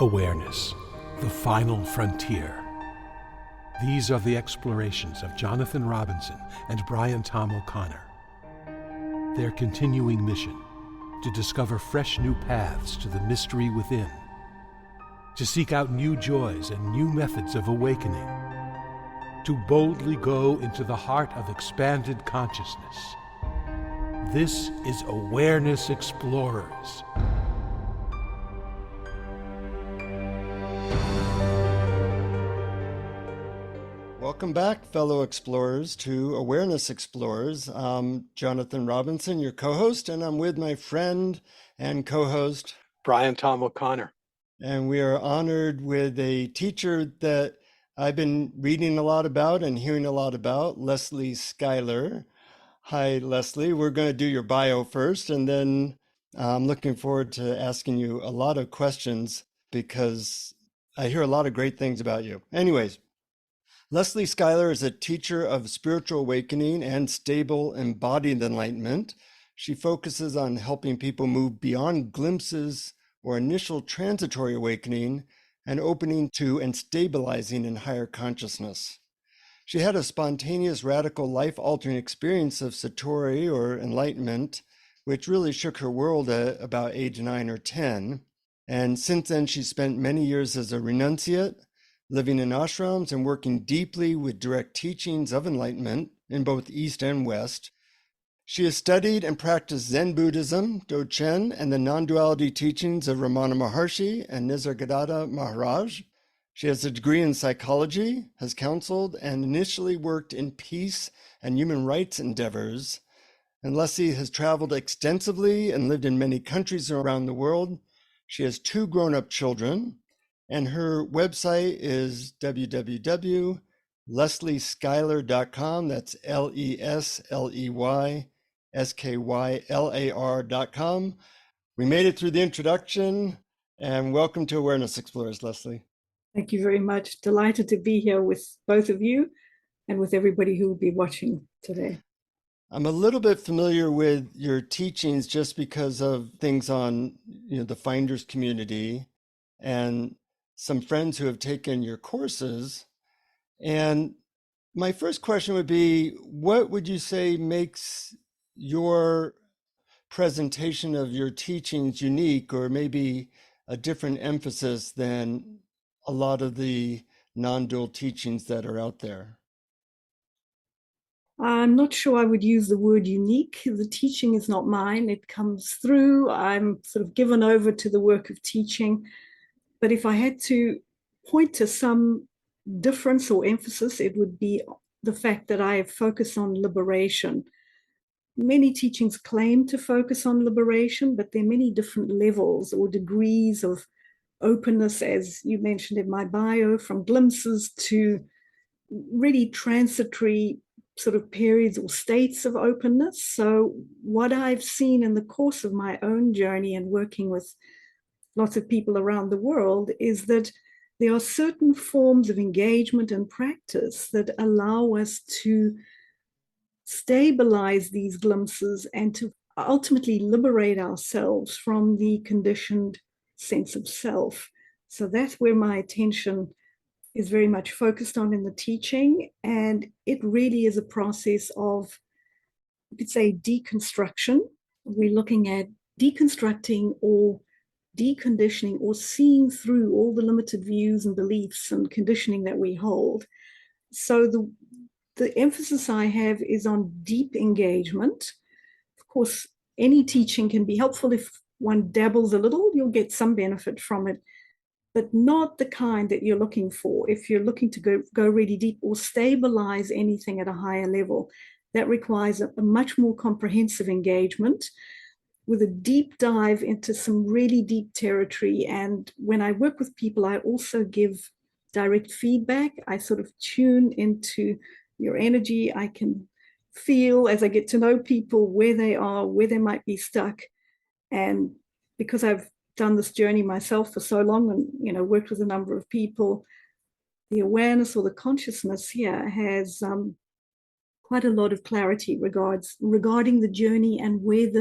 Awareness, the final frontier. These are the explorations of Jonathan Robinson and BrianTomO'Connor. Their continuing mission, to discover fresh new paths to the mystery within, to seek out new joys and new methods of awakening, to boldly go into the heart of expanded consciousness. This is Awareness Explorers. Welcome back, fellow explorers, to Awareness Explorers. I'm Jonathan Robinson, your co-host, and I'm with my friend and co-host, BrianTomO'Connor. And we are honored with a teacher that I've been reading a lot about and hearing a lot about, Lesley Skylar. Hi, Lesley. We're going to do your bio first, and then I'm looking forward to asking you a lot of questions because I hear a lot of great things about you. Anyways, Lesley Skylar is a teacher of spiritual awakening and stable embodied enlightenment. She focuses on helping people move beyond glimpses or initial transitory awakening and opening to and stabilizing in higher consciousness. She had a spontaneous, radical, life-altering experience of Satori or enlightenment, which really shook her world at about age 9 or 10. And since then, she spent many years as a renunciate, living in ashrams and working deeply with direct teachings of enlightenment in both East and West. She has studied and practiced Zen Buddhism, Dogen, and the non-duality teachings of Ramana Maharshi and Nisargadatta Maharaj. She has a degree in psychology, has counseled, and initially worked in peace and human rights endeavors. And Lesley has traveled extensively and lived in many countries around the world. She has 2 grown-up children, and her website is www.lesleyskylar.com. That's LesleySkylar.com. We made it through the introduction, and welcome to Awareness Explorers, Lesley. Thank you very much. Delighted to be here with both of you and with everybody who will be watching today. I'm a little bit familiar with your teachings just because of things on the Finders community and some friends who have taken your courses. And my first question would be, what would you say makes your presentation of your teachings unique, or maybe a different emphasis than a lot of the non-dual teachings that are out there? I'm not sure I would use the word unique. The teaching is not mine. It comes through. I'm sort of given over to the work of teaching. But if I had to point to some difference or emphasis, it would be the fact that I focus on liberation. Many teachings claim to focus on liberation, but there are many different levels or degrees of openness, as you mentioned in my bio, from glimpses to really transitory sort of periods or states of openness. So what I've seen in the course of my own journey and working with lots of people around the world is that there are certain forms of engagement and practice that allow us to stabilize these glimpses and to ultimately liberate ourselves from the conditioned sense of self. So that's where my attention is very much focused on in the teaching. And it really is a process of, you could say, deconstruction. We're looking at deconstructing or deconditioning or seeing through all the limited views and beliefs and conditioning that we hold. So the emphasis I have is on deep engagement. Of course, any teaching can be helpful. If one dabbles a little, you'll get some benefit from it, but not the kind that you're looking for. If you're looking to go really deep or stabilize anything at a higher level, that requires a much more comprehensive engagement with a deep dive into some really deep territory. And when I work with people, I also give direct feedback. I sort of tune into your energy. I can feel as I get to know people where they are, where they might be stuck. And because I've done this journey myself for so long and worked with a number of people, the awareness or the consciousness here has quite a lot of clarity regarding the journey and where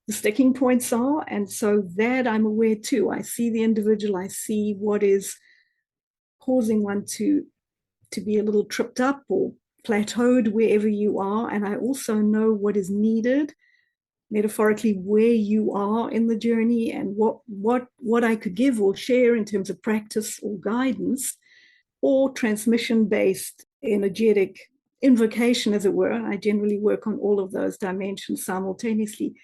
the sticking points are. And so that I'm aware too. I see the individual, I see what is causing one to be a little tripped up or plateaued wherever you are. And I also know what is needed, metaphorically, where you are in the journey, and what I could give or share in terms of practice or guidance or transmission-based energetic invocation, as it were. I generally work on all of those dimensions simultaneously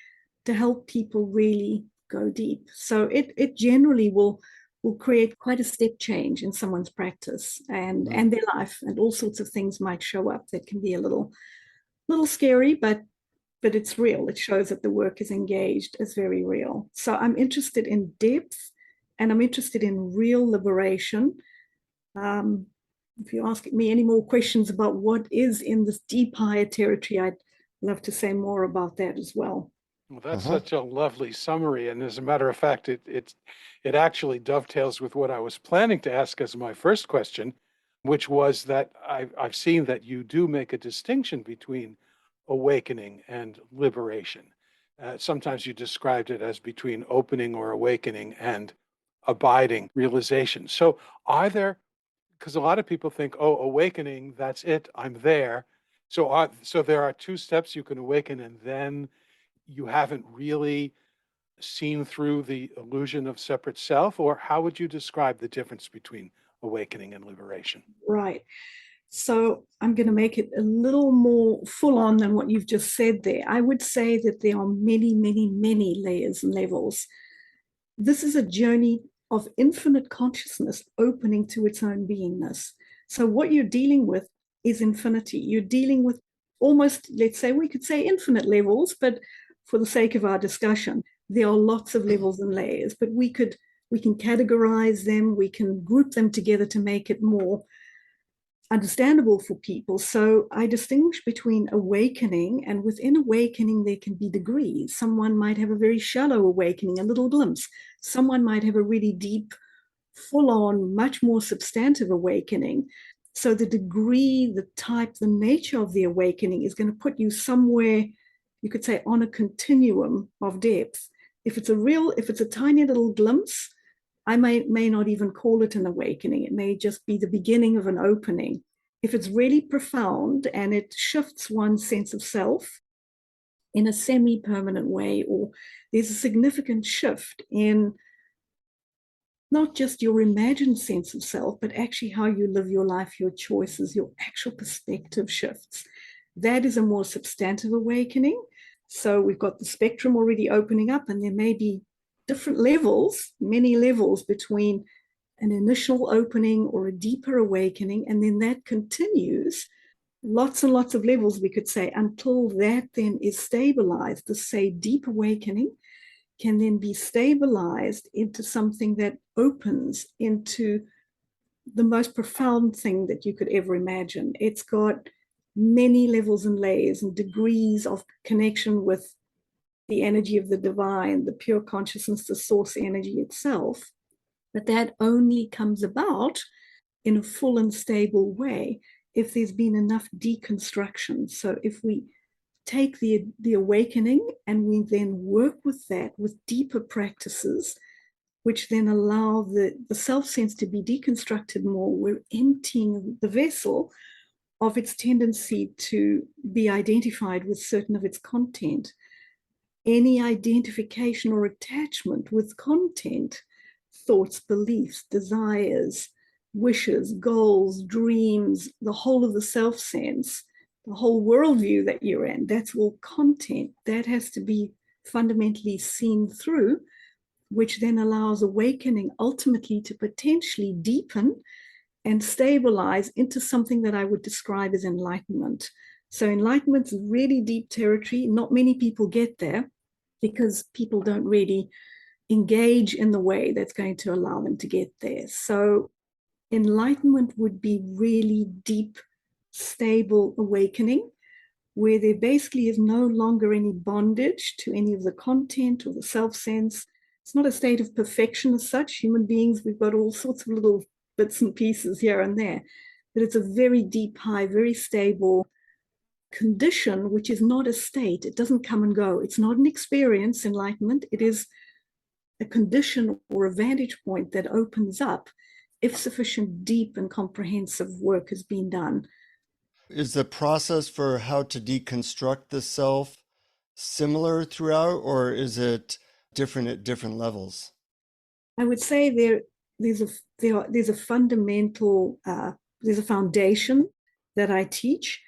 to help people really go deep. So it generally will create quite a step change in someone's practice and their life, and all sorts of things might show up that can be a little scary, but it's real. It shows that the work is engaged as very real. So I'm interested in depth, and I'm interested in real liberation. If you ask me any more questions about what is in this deep higher territory, I'd love to say more about that as well. Well, that's such a lovely summary. And as a matter of fact, it actually dovetails with what I was planning to ask as my first question, which was that I've seen that you do make a distinction between awakening and liberation. Sometimes you described it as between opening or awakening and abiding realization. So are there, because a lot of people think, oh, awakening, that's it, I'm there. So there are two steps: you can awaken and then you haven't really seen through the illusion of separate self? Or how would you describe the difference between awakening and liberation? Right. So I'm going to make it a little more full on than what you've just said there. I would say that there are many, many, many layers and levels. This is a journey of infinite consciousness opening to its own beingness. So what you're dealing with is infinity. You're dealing with almost, let's say, we could say infinite levels, but for the sake of our discussion, there are lots of levels and layers, but we can categorize them, we can group them together to make it more understandable for people. So I distinguish between awakening, and within awakening, there can be degrees. Someone might have a very shallow awakening, a little glimpse. Someone might have a really deep, full-on, much more substantive awakening. So the degree, the type, the nature of the awakening is going to put you somewhere, you could say, on a continuum of depth. If it's a tiny little glimpse, I may not even call it an awakening. It may just be the beginning of an opening. If it's really profound and it shifts one's sense of self in a semi-permanent way, or there's a significant shift in not just your imagined sense of self, but actually how you live your life, your choices, your actual perspective shifts. That is a more substantive awakening. So we've got the spectrum already opening up, and there may be different levels, many levels between an initial opening or a deeper awakening, and then that continues, lots and lots of levels, we could say, until that then is stabilized. The, say, deep awakening can then be stabilized into something that opens into the most profound thing that you could ever imagine. It's got many levels and layers and degrees of connection with the energy of the divine, the pure consciousness, the source energy itself. But that only comes about in a full and stable way if there's been enough deconstruction. So if we take the awakening and we then work with that with deeper practices, which then allow the self-sense to be deconstructed more, we're emptying the vessel of its tendency to be identified with certain of its content. Any identification or attachment with content, thoughts, beliefs, desires, wishes, goals, dreams, the whole of the self-sense, the whole worldview that you're in, that's all content. That has to be fundamentally seen through, which then allows awakening ultimately to potentially deepen and stabilize into something that I would describe as enlightenment. So enlightenment is really deep territory. Not many people get there because people don't really engage in the way that's going to allow them to get there. So enlightenment would be really deep, stable awakening, where there basically is no longer any bondage to any of the content or the self-sense. It's not a state of perfection as such. Human beings, we've got all sorts of little bits and pieces here and there, but it's a very deep, high, very stable, condition, which is not a state. It doesn't come and go. It's not an experience, enlightenment. It is a condition or a vantage point that opens up if sufficient deep and comprehensive work has been done. Is the process for how to deconstruct the self similar throughout, or is it different at different levels? I would say there's a fundamental, there's a foundation that I teach,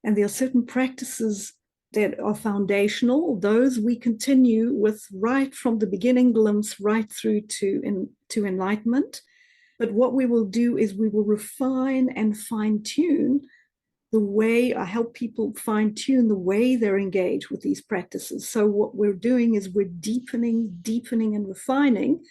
and there are certain practices that are foundational. Those we continue with right from the beginning glimpse right through to enlightenment. But what we will do is we will refine and fine tune the way I help people fine tune the way they're engaged with these practices. So what we're doing is we're deepening and refining.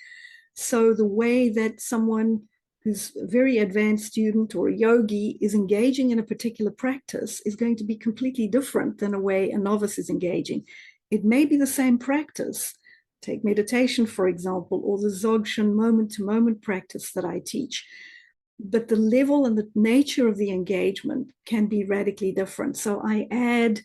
So the way that someone who's a very advanced student or a yogi is engaging in a particular practice is going to be completely different than a way a novice is engaging. It may be the same practice. Take meditation, for example, or the Dzogchen moment-to-moment practice that I teach. But the level and the nature of the engagement can be radically different. So I add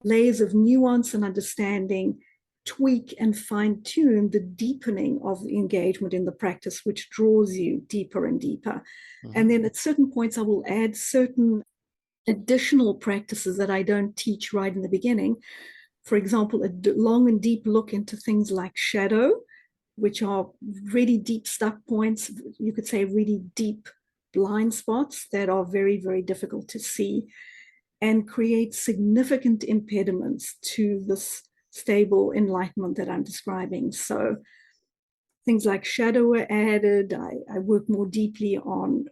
layers of nuance and understanding, tweak and fine tune the deepening of the engagement in the practice, which draws you deeper and deeper. Mm-hmm. And then at certain points, I will add certain additional practices that I don't teach right in the beginning. For example, a long and deep look into things like shadow, which are really deep stuck points, you could say really deep blind spots that are very, very difficult to see and create significant impediments to this stable enlightenment that I'm describing. So things like shadow are added. I work more deeply on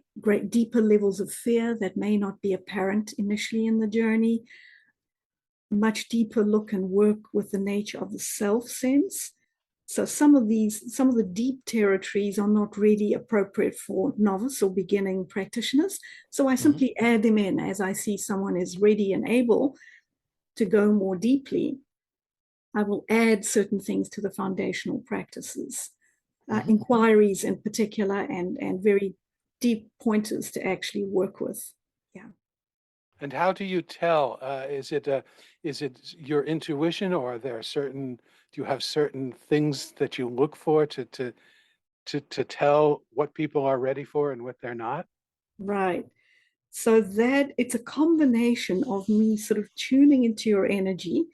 deeper levels of fear that may not be apparent initially in the journey. Much deeper look and work with the nature of the self sense. So some of the deep territories are not really appropriate for novice or beginning practitioners. So I simply add them in as I see someone is ready and able to go more deeply. I will add certain things to the foundational practices, inquiries in particular, and very deep pointers to actually work with. Yeah. And how do you tell? Is it your intuition, or are there do you have certain things that you look for to tell what people are ready for and what they're not? Right. So that it's a combination of me sort of tuning into your energy,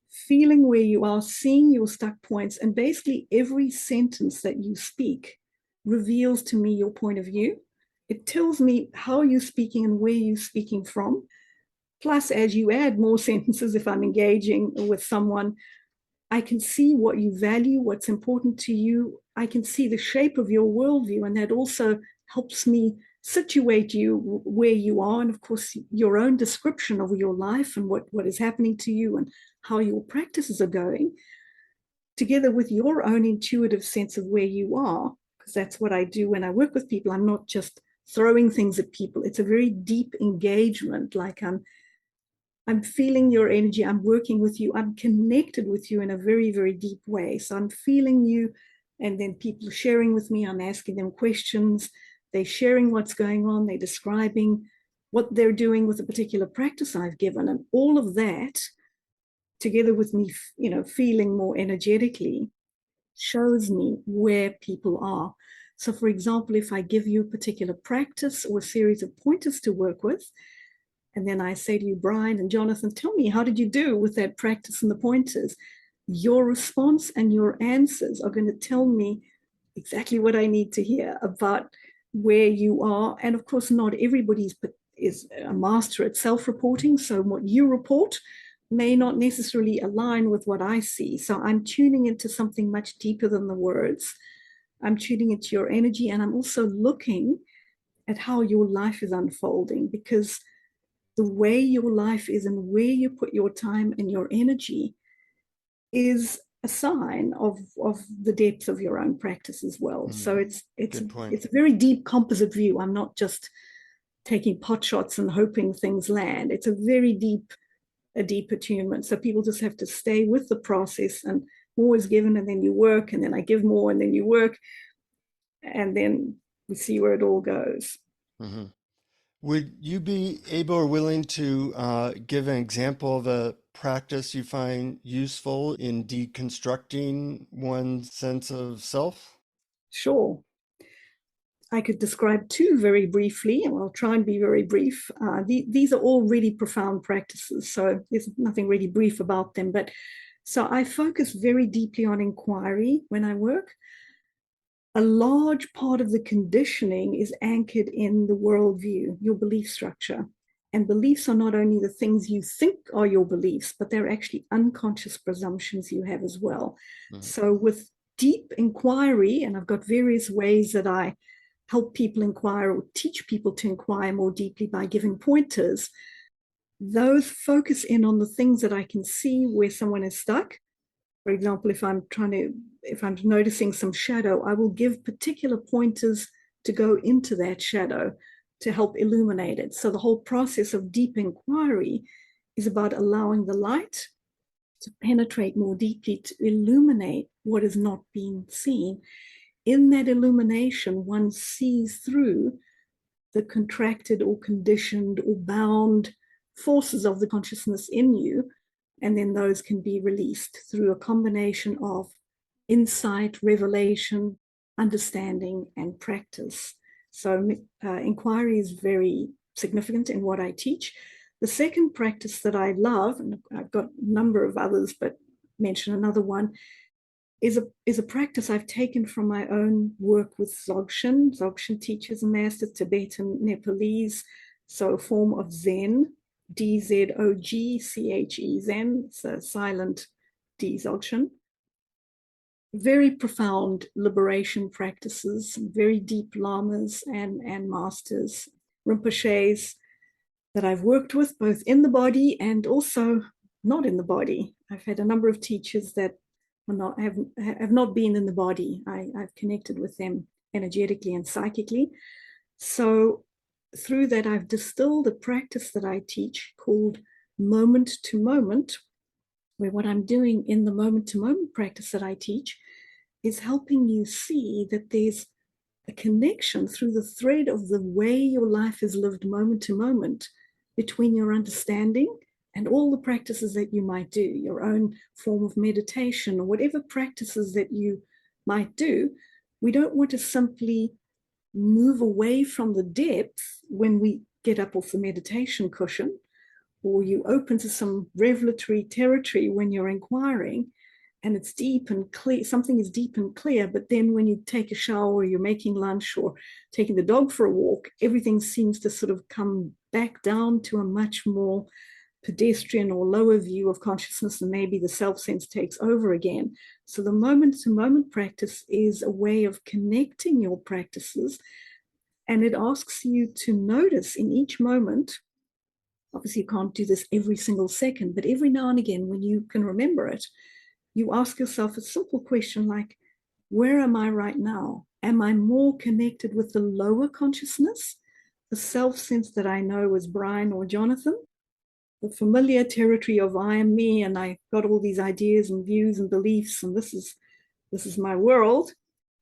feeling where you are, seeing your stuck points, and basically every sentence that you speak reveals to me your point of view. It tells me how you're speaking and where you're speaking from. Plus, as you add more sentences, if I'm engaging with someone, I can see what you value, what's important to you. I can see the shape of your worldview, and that also helps me situate you where you are. And of course, your own description of your life and what is happening to you and how your practices are going, together with your own intuitive sense of where you are, because that's what I do when I work with people. I'm not just throwing things at people. It's a very deep engagement, like I'm feeling your energy, I'm working with you, I'm connected with you in a very, very deep way. So I'm feeling you, and then people are sharing with me, I'm asking them questions, they're sharing what's going on, they're describing what they're doing with a particular practice I've given, and all of that, together with me, feeling more energetically, shows me where people are. So for example, if I give you a particular practice or a series of pointers to work with, and then I say to you, Brian and Jonathan, tell me, how did you do with that practice and the pointers? Your response and your answers are going to tell me exactly what I need to hear about where you are. And of course, not everybody is a master at self-reporting. So what you report may not necessarily align with what I see. So I'm tuning into something much deeper than the words. I'm tuning into your energy, and I'm also looking at how your life is unfolding, because the way your life is and where you put your time and your energy is a sign of the depth of your own practice as well. So it's a very deep composite view. I'm not just taking pot shots and hoping things land. It's a very deep attunement. So people just have to stay with the process, and more is given, and then you work, and then I give more, and then you work, and then we see where it all goes. Mm-hmm. Would you be able or willing to give an example of a practice you find useful in deconstructing one's sense of self? Sure. I could describe two very briefly, and I'll try and be very brief. These are all really profound practices, so there's nothing really brief about them. But so I focus very deeply on inquiry when I work. A large part of the conditioning is anchored in the worldview, your belief structure. And beliefs are not only the things you think are your beliefs, but they're actually unconscious presumptions you have as well. Mm-hmm. So with deep inquiry, and I've got various ways that I help people inquire or teach people to inquire more deeply by giving pointers, those focus in on the things that I can see where someone is stuck. For example, if I'm noticing some shadow, I will give particular pointers to go into that shadow to help illuminate it. So the whole process of deep inquiry is about allowing the light to penetrate more deeply, to illuminate what is not being seen. In that illumination, one sees through the contracted or conditioned or bound forces of the consciousness in you, and then those can be released through a combination of insight, revelation, understanding, and practice. So inquiry is very significant in what I teach. The second practice that I love, and I've got a number of others, but mention another one, is a practice I've taken from my own work with Dzogchen. Dzogchen teachers and masters, Tibetan, Nepalese, so a form of Zen, D-Z-O-G-C-H-E, Zen, it's a silent D, Dzogchen. Very profound liberation practices, very deep lamas and masters, Rinpoches that I've worked with both in the body and also not in the body. I've had a number of teachers that have not been in the body. I've connected with them energetically and psychically. So through that, I've distilled a practice that I teach called moment to moment, where what I'm doing in the moment to moment practice that I teach is helping you see that there's a connection through the thread of the way your life is lived moment to moment between your understanding and all the practices that you might do, your own form of meditation or whatever practices that you might do. We don't want to simply move away from the depth when we get up off the meditation cushion, or you open to some revelatory territory when you're inquiring and it's deep and clear, something is deep and clear, but then when you take a shower or you're making lunch or taking the dog for a walk, everything seems to sort of come back down to a much more pedestrian or lower view of consciousness, and maybe the self-sense takes over again. So the moment-to-moment practice is a way of connecting your practices, and it asks you to notice in each moment. Obviously, you can't do this every single second, but every now and again, when you can remember it, you ask yourself a simple question like, where am I right now? Am I more connected with the lower consciousness, the self-sense that I know as Brian or Jonathan, the familiar territory of I am me, and I got all these ideas and views and beliefs, and this is my world,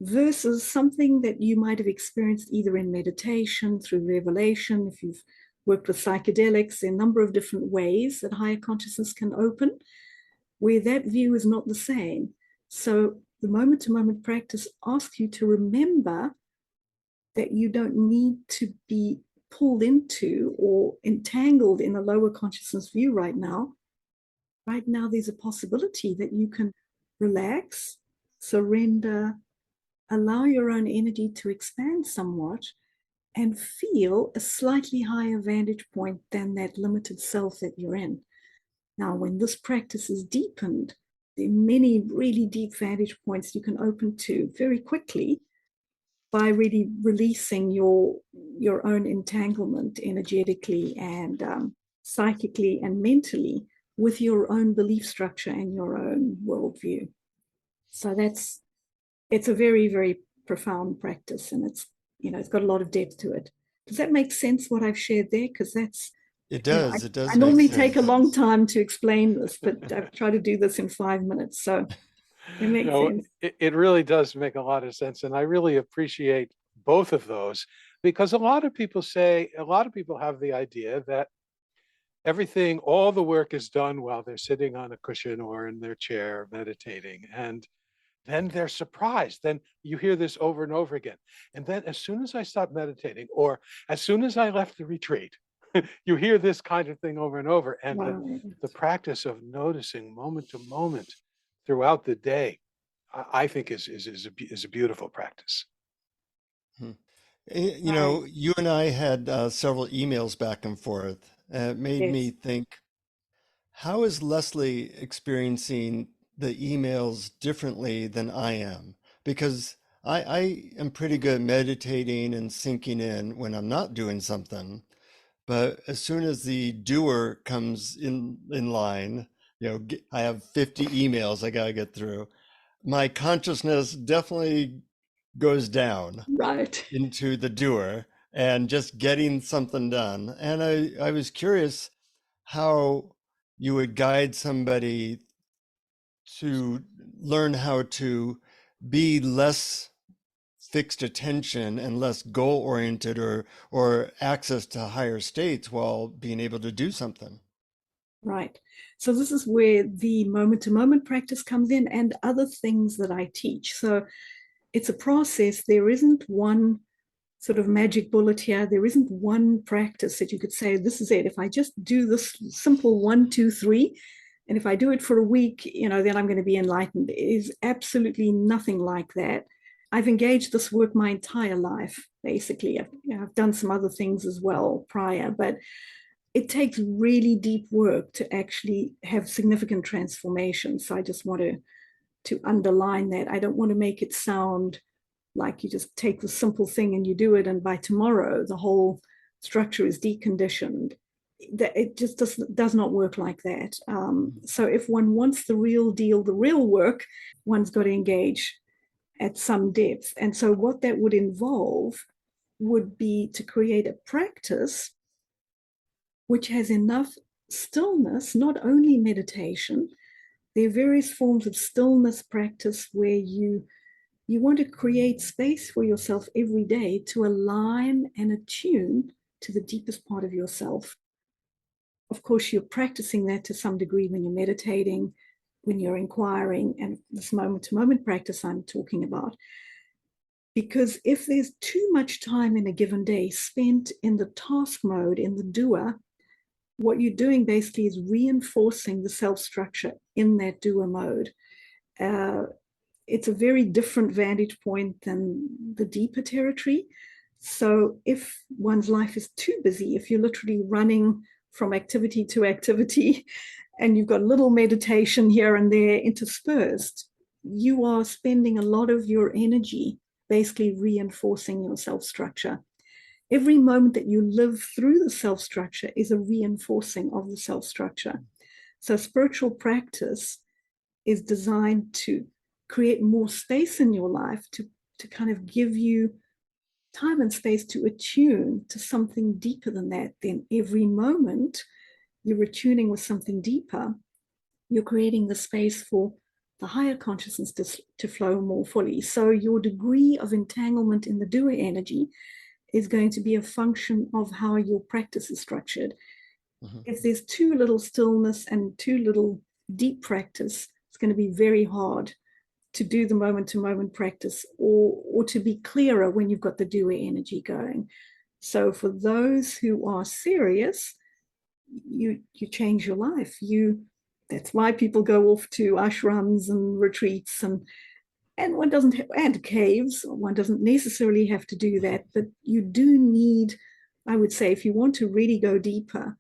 versus something that you might have experienced either in meditation, through revelation, if you've worked with psychedelics, there are a number of different ways that higher consciousness can open, where that view is not the same. So the moment-to-moment practice asks you to remember that you don't need to be pulled into or entangled in a lower consciousness view right now. Right now, there's a possibility that you can relax, surrender, allow your own energy to expand somewhat, and feel a slightly higher vantage point than that limited self that you're in. Now, when this practice is deepened, there are many really deep vantage points you can open to very quickly by really releasing your own entanglement energetically and psychically and mentally with your own belief structure and your own worldview. So it's a very, very profound practice, and it's got a lot of depth to it. Does that make sense what I've shared there? Because it does. It does. I normally take a long time to explain this, but I've tried to do this in 5 minutes. So it makes sense. It really does make a lot of sense. And I really appreciate both of those. Because a lot of people have the idea that everything, all the work is done while they're sitting on a cushion or in their chair meditating. And then they're surprised. Then you hear this over and over again. And then as soon as I stopped meditating, or as soon as I left the retreat, you hear this kind of thing over and over. And Right. the practice of noticing moment to moment throughout the day, I think is a beautiful practice. Hmm. Right. You and I had several emails back and forth. It made me Yes. think, how is Lesley experiencing the emails differently than I am? Because I am pretty good at meditating and sinking in when I'm not doing something. But as soon as the doer comes in line, I have 50 emails I gotta get through. My consciousness definitely goes down Right. into the doer and just getting something done. And I was curious how you would guide somebody to learn how to be less fixed attention and less goal oriented, or access to higher states while being able to do something. Right. So this is where the moment to moment practice comes in and other things that I teach. So it's a process. There isn't one sort of magic bullet here. There isn't one practice that you could say, this is it. If I just do this simple 1, 2, 3, and if I do it for a week, then I'm going to be enlightened. It is absolutely nothing like that. I've engaged this work my entire life, basically. I've done some other things as well prior, but it takes really deep work to actually have significant transformation. So I just want to underline that. I don't want to make it sound like you just take the simple thing and you do it, and by tomorrow the whole structure is deconditioned. That it just does not work like that. So if one wants the real deal, the real work, one's got to engage at some depth. And so what that would involve would be to create a practice which has enough stillness, not only meditation. There are various forms of stillness practice where you want to create space for yourself every day to align and attune to the deepest part of yourself. Of course, you're practicing that to some degree when you're meditating, when you're inquiring, and this moment to moment practice I'm talking about. Because if there's too much time in a given day spent in the task mode, in the doer, what you're doing basically is reinforcing the self structure in that doer mode. It's a very different vantage point than the deeper territory. So if one's life is too busy, if you're literally running from activity to activity and you've got little meditation here and there interspersed, you are spending a lot of your energy basically reinforcing your self structure. Every moment that you live through the self structure is a reinforcing of the self structure. So spiritual practice is designed to create more space in your life, to kind of give you time and space to attune to something deeper than that. Then every moment you're attuning with something deeper, you're creating the space for the higher consciousness to flow more fully. So your degree of entanglement in the doer energy is going to be a function of how your practice is structured. Mm-hmm. If there's too little stillness and too little deep practice, it's going to be very hard to do the moment to moment practice, or to be clearer when you've got the doer energy going. So for those who are serious, you change your life. That's why people go off to ashrams and retreats, and one doesn't have, and caves. One doesn't necessarily have to do that, but you do need, I would say, if you want to really go deeper,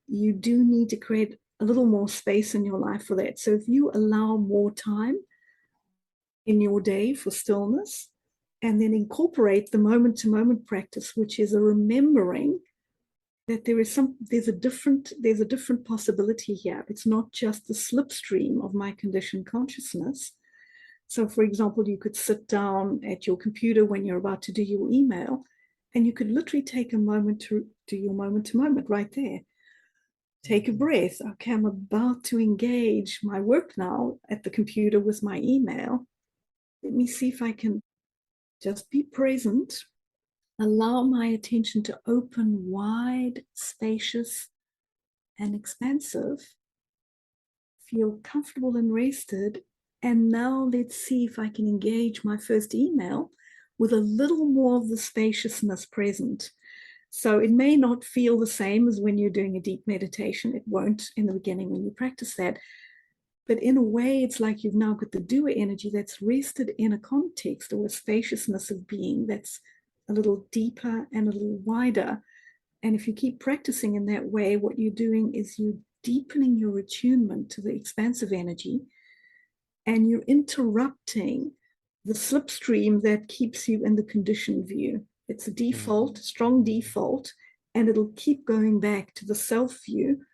you do need to create a little more space in your life for that. So if you allow more time in your day for stillness, and then incorporate the moment to moment practice, which is a remembering that there's a different possibility here. It's not just the slipstream of my conditioned consciousness. So for example, you could sit down at your computer when you're about to do your email, and you could literally take a moment to do your moment to moment right there. Take a breath. Okay, I'm about to engage my work now at the computer with my email. Let me see if I can just be present, allow my attention to open wide, spacious, and expansive, feel comfortable and rested. And now let's see if I can engage my first email with a little more of the spaciousness present. So it may not feel the same as when you're doing a deep meditation. It won't in the beginning when you practice that. But in a way, it's like you've now got the doer energy that's rested in a context or a spaciousness of being that's a little deeper and a little wider. And if you keep practicing in that way, what you're doing is you're deepening your attunement to the expansive energy, and you're interrupting the slipstream that keeps you in the conditioned view. It's a default, strong default, and it'll keep going back to the self view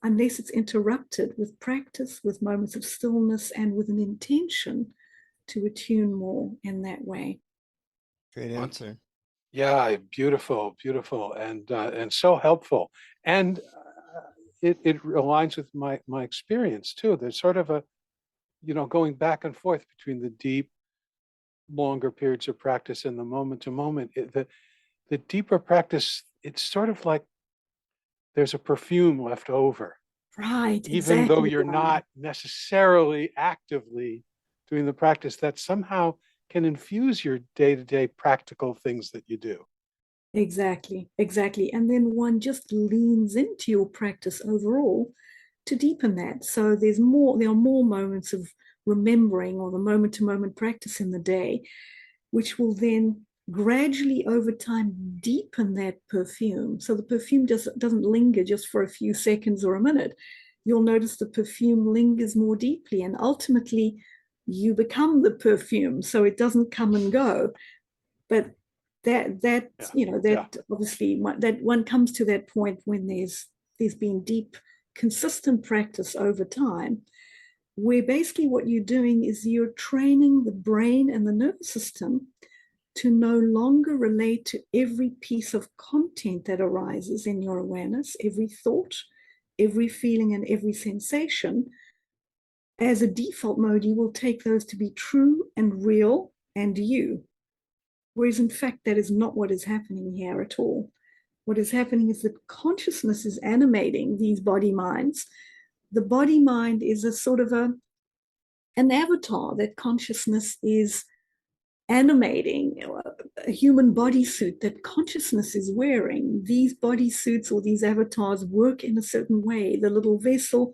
unless it's interrupted with practice, with moments of stillness, and with an intention to attune more in that way. Great answer. Yeah, beautiful, beautiful, and so helpful. And it aligns with my experience too. There's sort of a, going back and forth between the deep, longer periods of practice and the moment to moment. The deeper practice, it's sort of like there's a perfume left over, Right, even though exactly. you're not necessarily actively doing the practice, that somehow can infuse your day-to-day practical things that you do. Exactly, exactly. And then one just leans into your practice overall to deepen that. So there are more moments of remembering or the moment to moment practice in the day, which will then gradually over time deepen that perfume. So the perfume doesn't linger just for a few seconds or a minute. You'll notice the perfume lingers more deeply, and ultimately you become the perfume. So it doesn't come and go. But obviously that one comes to that point when there's been deep, consistent practice over time, where basically what you're doing is you're training the brain and the nervous system to no longer relate to every piece of content that arises in your awareness, every thought, every feeling, and every sensation. As a default mode, you will take those to be true and real and you. Whereas in fact, that is not what is happening here at all. What is happening is that consciousness is animating these body minds. The body mind is a sort of an avatar that consciousness is animating, a human bodysuit that consciousness is wearing. These bodysuits or these avatars work in a certain way. The little vessel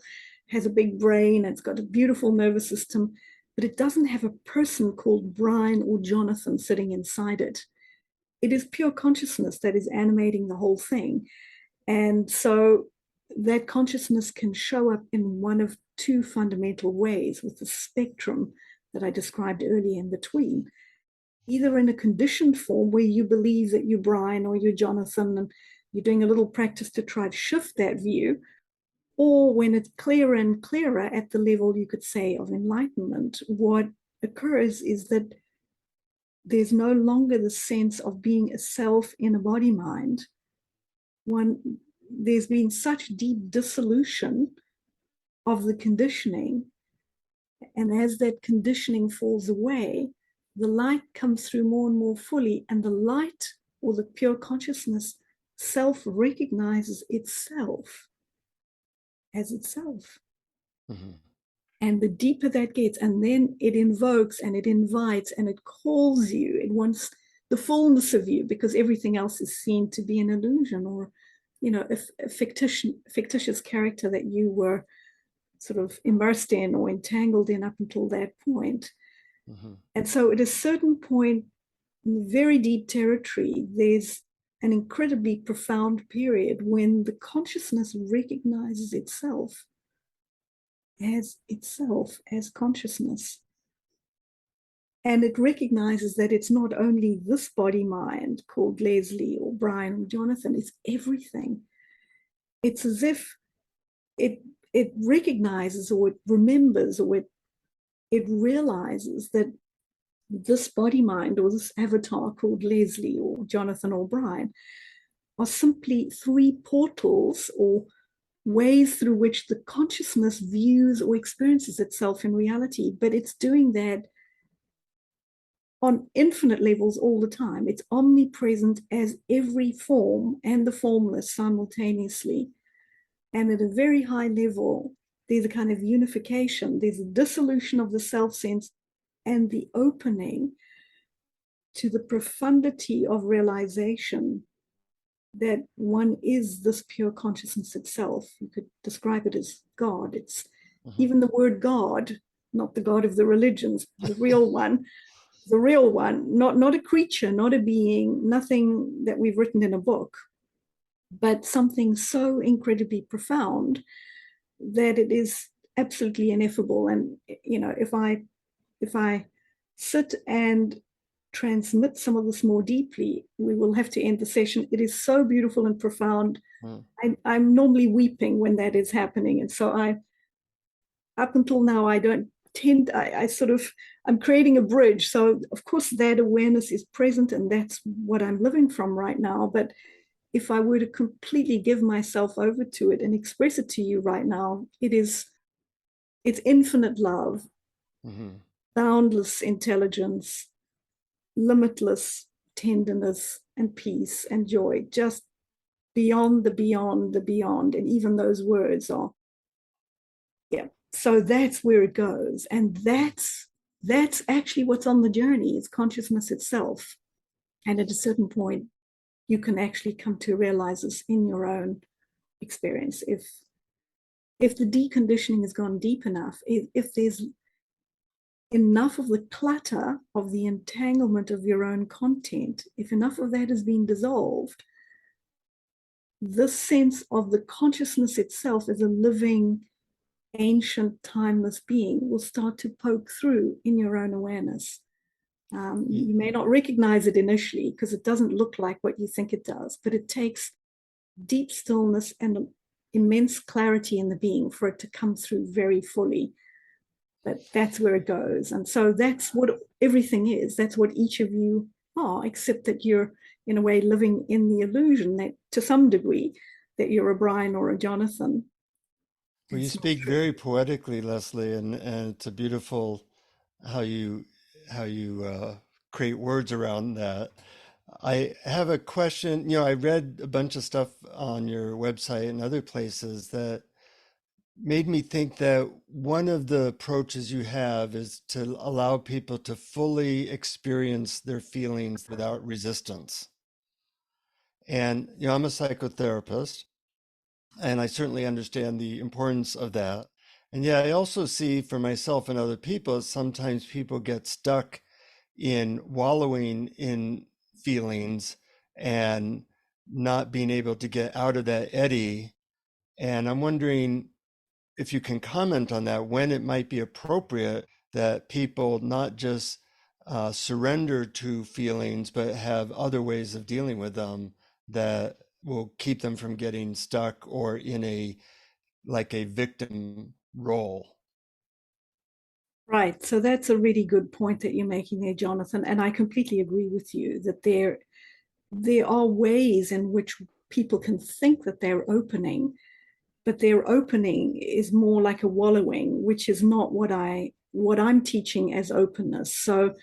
has a big brain, it's got a beautiful nervous system, but it doesn't have a person called Brian or Jonathan sitting inside it. It is pure consciousness that is animating the whole thing. And so that consciousness can show up in one of two fundamental ways, with the spectrum that I described earlier in between. Either in a conditioned form where you believe that you're Brian or you're Jonathan, and you're doing a little practice to try to shift that view, or when it's clearer and clearer at the level, you could say, of enlightenment. What occurs is that there's no longer the sense of being a self in a body mind. There's been such deep dissolution of the conditioning, and as that conditioning falls away, the light comes through more and more fully, and the light, or the pure consciousness, self-recognizes itself as itself. Mm-hmm. And the deeper that gets, and then it invokes and it invites and it calls you, it wants the fullness of you, because everything else is seen to be an illusion, or a fictitious character that you were sort of immersed in or entangled in up until that point. Mm-hmm. And so at a certain point, in very deep territory, there's an incredibly profound period when the consciousness recognizes itself as consciousness. And it recognizes that it's not only this body mind called Lesley or Brian or Jonathan, it's everything. It's as if it recognizes, or it remembers, or it realizes that this body mind or this avatar called Lesley or Jonathan or Brian are simply three portals or ways through which the consciousness views or experiences itself in reality. But it's doing that on infinite levels all the time. It's omnipresent as every form and the formless simultaneously. And at a very high level, there's a kind of unification. There's a dissolution of the self sense and the opening to the profundity of realization that one is this pure consciousness itself. You could describe it as God. It's even the word God, not the God of the religions, the real one, not a creature, not a being, nothing that we've written in a book, but something so incredibly profound that it is absolutely ineffable. And if I sit and transmit some of this more deeply, we will have to end the session. It is so beautiful and profound. I'm normally weeping when that is happening, and so up until now, I don't tend. I'm creating a bridge. So of course that awareness is present, and that's what I'm living from right now. But if I were to completely give myself over to it and express it to you right now, it's infinite love, boundless intelligence, limitless tenderness and peace and joy, just beyond the beyond the beyond. And even those words are, so that's where it goes. And that's actually what's on the journey. It's consciousness itself. And at a certain point, you can actually come to realize this in your own experience. If the deconditioning has gone deep enough, if there's enough of the clutter of the entanglement of your own content, if enough of that has been dissolved, this sense of the consciousness itself as a living, ancient, timeless being will start to poke through in your own awareness. You may not recognize it initially because it doesn't look like what you think it does, but it takes deep stillness and immense clarity in the being for it to come through very fully. But that's where it goes. And so that's what everything is. That's what each of you are, except that you're in a way living in the illusion that to some degree that you're a Brian or a Jonathan. Well, you speak very poetically, Lesley, and it's a beautiful how you create words around that. I have a question. I read a bunch of stuff on your website and other places that made me think that one of the approaches you have is to allow people to fully experience their feelings without resistance. And, I'm a psychotherapist, and I certainly understand the importance of that. And yeah, I also see for myself and other people, sometimes people get stuck in wallowing in feelings and not being able to get out of that eddy. And I'm wondering if you can comment on that, when it might be appropriate that people not just surrender to feelings, but have other ways of dealing with them that will keep them from getting stuck or in a victim role. Right. So that's a really good point that you're making there, Jonathan. And I completely agree with you that there are ways in which people can think that they're opening, but their opening is more like a wallowing, which is not what I'm teaching as openness. So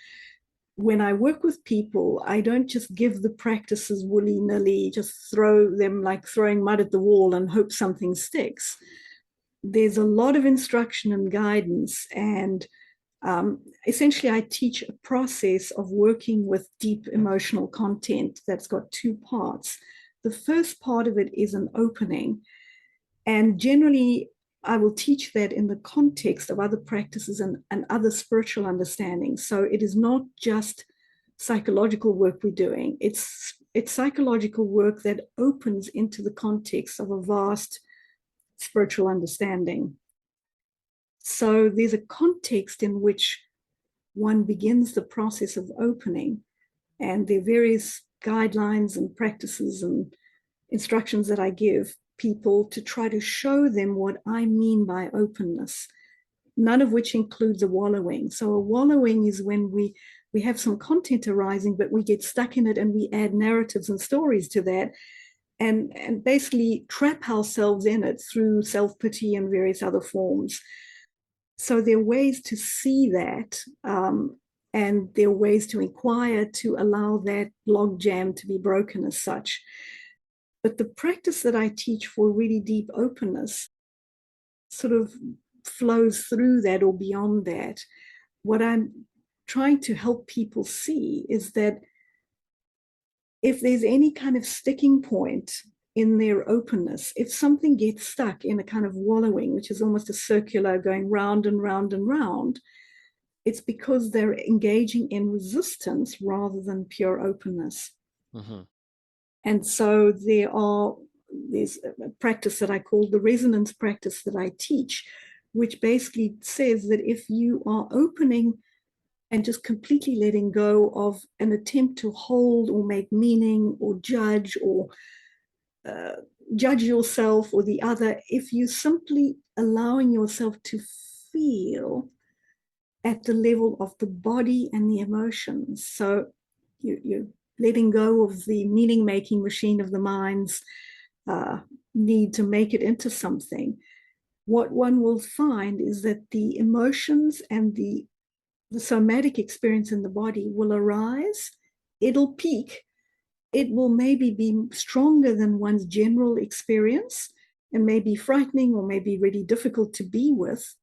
when I work with people, I don't just give the practices willy-nilly, just throw them like throwing mud at the wall and hope something sticks. There's a lot of instruction and guidance, and essentially I teach a process of working with deep emotional content that's got two parts. The first part of it is an opening, and generally I will teach that in the context of other practices and other spiritual understandings. So it is not just psychological work we're doing. It's psychological work that opens into the context of a vast spiritual understanding. So there's a context in which one begins the process of opening, and there are various guidelines and practices and instructions that I give people to try to show them what I mean by openness, none of which includes a wallowing. So a wallowing is when we have some content arising, but we get stuck in it and we add narratives and stories to that and basically trap ourselves in it through self-pity and various other forms. So there are ways to see that And there are ways to inquire to allow that log jam to be broken as such. But the practice that I teach for really deep openness sort of flows through that or beyond that. What I'm trying to help people see is that if there's any kind of sticking point in their openness, if something gets stuck in a kind of wallowing, which is almost a circular going round and round and round, it's because they're engaging in resistance rather than pure openness. Mm-hmm. And so there's a practice that I call the resonance practice that I teach, which basically says that if you are opening and just completely letting go of an attempt to hold or make meaning or judge judge yourself or the other, if you simply allowing yourself to feel at the level of the body and the emotions. So you're letting go of the meaning-making machine of the mind's need to make it into something. What one will find is that the emotions and the somatic experience in the body will arise, it'll peak, it will maybe be stronger than one's general experience and maybe frightening or maybe really difficult to be with.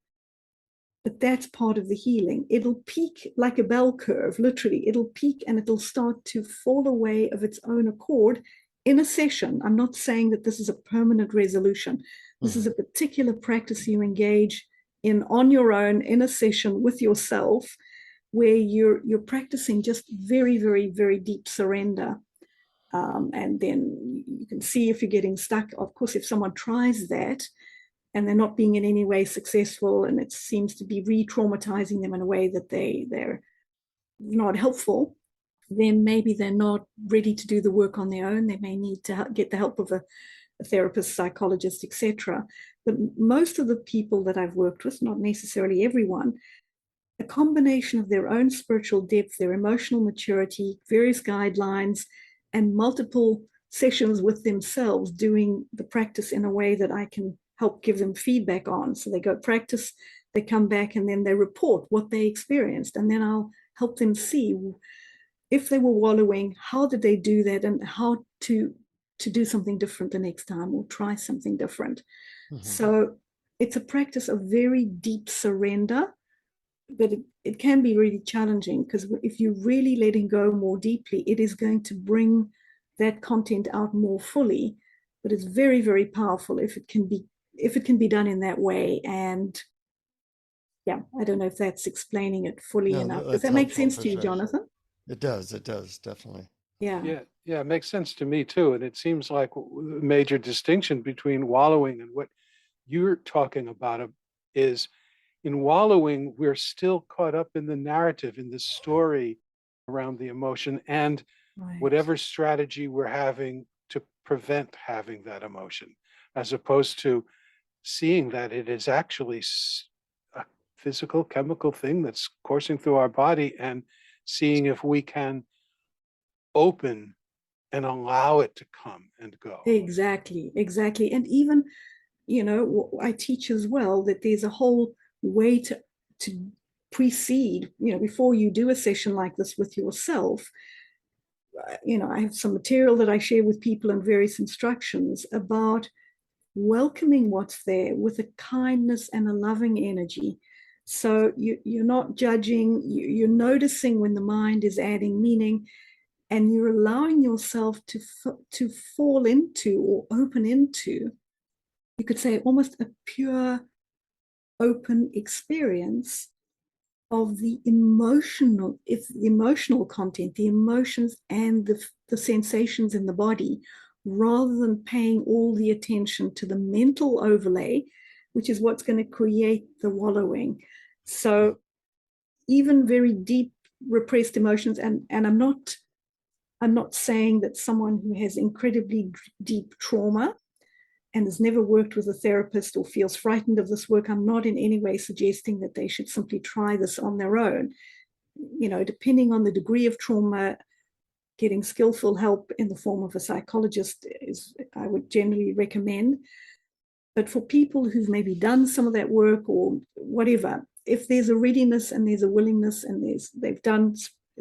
But that's part of the healing. It'll peak like a bell curve, literally. It'll peak and it'll start to fall away of its own accord in a session. I'm not saying that this is a permanent resolution. This is a particular practice you engage in on your own in a session with yourself, where you're practicing just very, very, very deep surrender. And then you can see if you're getting stuck. Of course, if someone tries that and they're not being in any way successful, and it seems to be re-traumatizing them in a way that they're not helpful, then maybe they're not ready to do the work on their own. They may need to get the help of a therapist, psychologist, etc. But most of the people that I've worked with, not necessarily everyone, a combination of their own spiritual depth, their emotional maturity, various guidelines, and multiple sessions with themselves doing the practice in a way that I can help give them feedback on. So they go practice, they come back, and then they report what they experienced. And then I'll help them see if they were wallowing, how did they do that, and how to do something different the next time or try something different. Mm-hmm. So it's a practice of very deep surrender, but it can be really challenging, because if you're really letting go more deeply, it is going to bring that content out more fully. But it's very, very powerful if it can be done in that way. And yeah, I don't know if that's explaining it fully enough. Does that make sense to you, Jonathan? It does, definitely. Yeah. Yeah, it makes sense to me too. And it seems like a major distinction between wallowing and what you're talking about is, in wallowing, we're still caught up in the narrative, in the story around the emotion, and whatever strategy we're having to prevent having that emotion, as opposed to seeing that it is actually a physical, chemical thing that's coursing through our body, and seeing if we can open and allow it to come and go. Exactly. And even, I teach as well that there's a whole way to precede, before you do a session like this with yourself. I have some material that I share with people and various instructions about welcoming what's there with a kindness and a loving energy. So you're not judging, you're noticing when the mind is adding meaning, and you're allowing yourself to fall into or open into, you could say, almost a pure, open experience of the emotional content, the emotions and the sensations in the body, rather than paying all the attention to the mental overlay, which is what's going to create the wallowing. So even very deep repressed emotions, and I'm not saying that someone who has incredibly deep trauma and has never worked with a therapist or feels frightened of this work, I'm not in any way suggesting that they should simply try this on their own. Depending on the degree of trauma, getting skillful help in the form of a psychologist I would generally recommend. But for people who've maybe done some of that work or whatever, if there's a readiness and there's a willingness and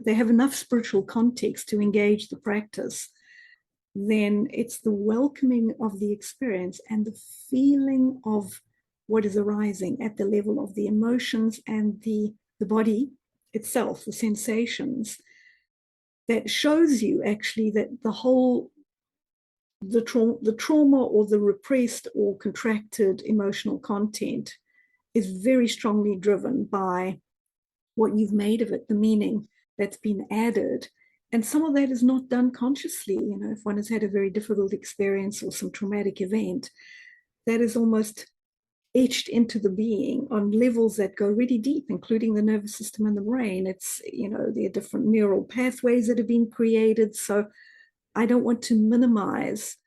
they have enough spiritual context to engage the practice, then it's the welcoming of the experience and the feeling of what is arising at the level of the emotions and the body itself, the sensations, that shows you actually that the trauma or the repressed or contracted emotional content is very strongly driven by what you've made of it, the meaning that's been added. And some of that is not done consciously. If one has had a very difficult experience or some traumatic event, that is almost etched into the being on levels that go really deep, including the nervous system and the brain. It's, there are different neural pathways that have been created. So I don't want to minimize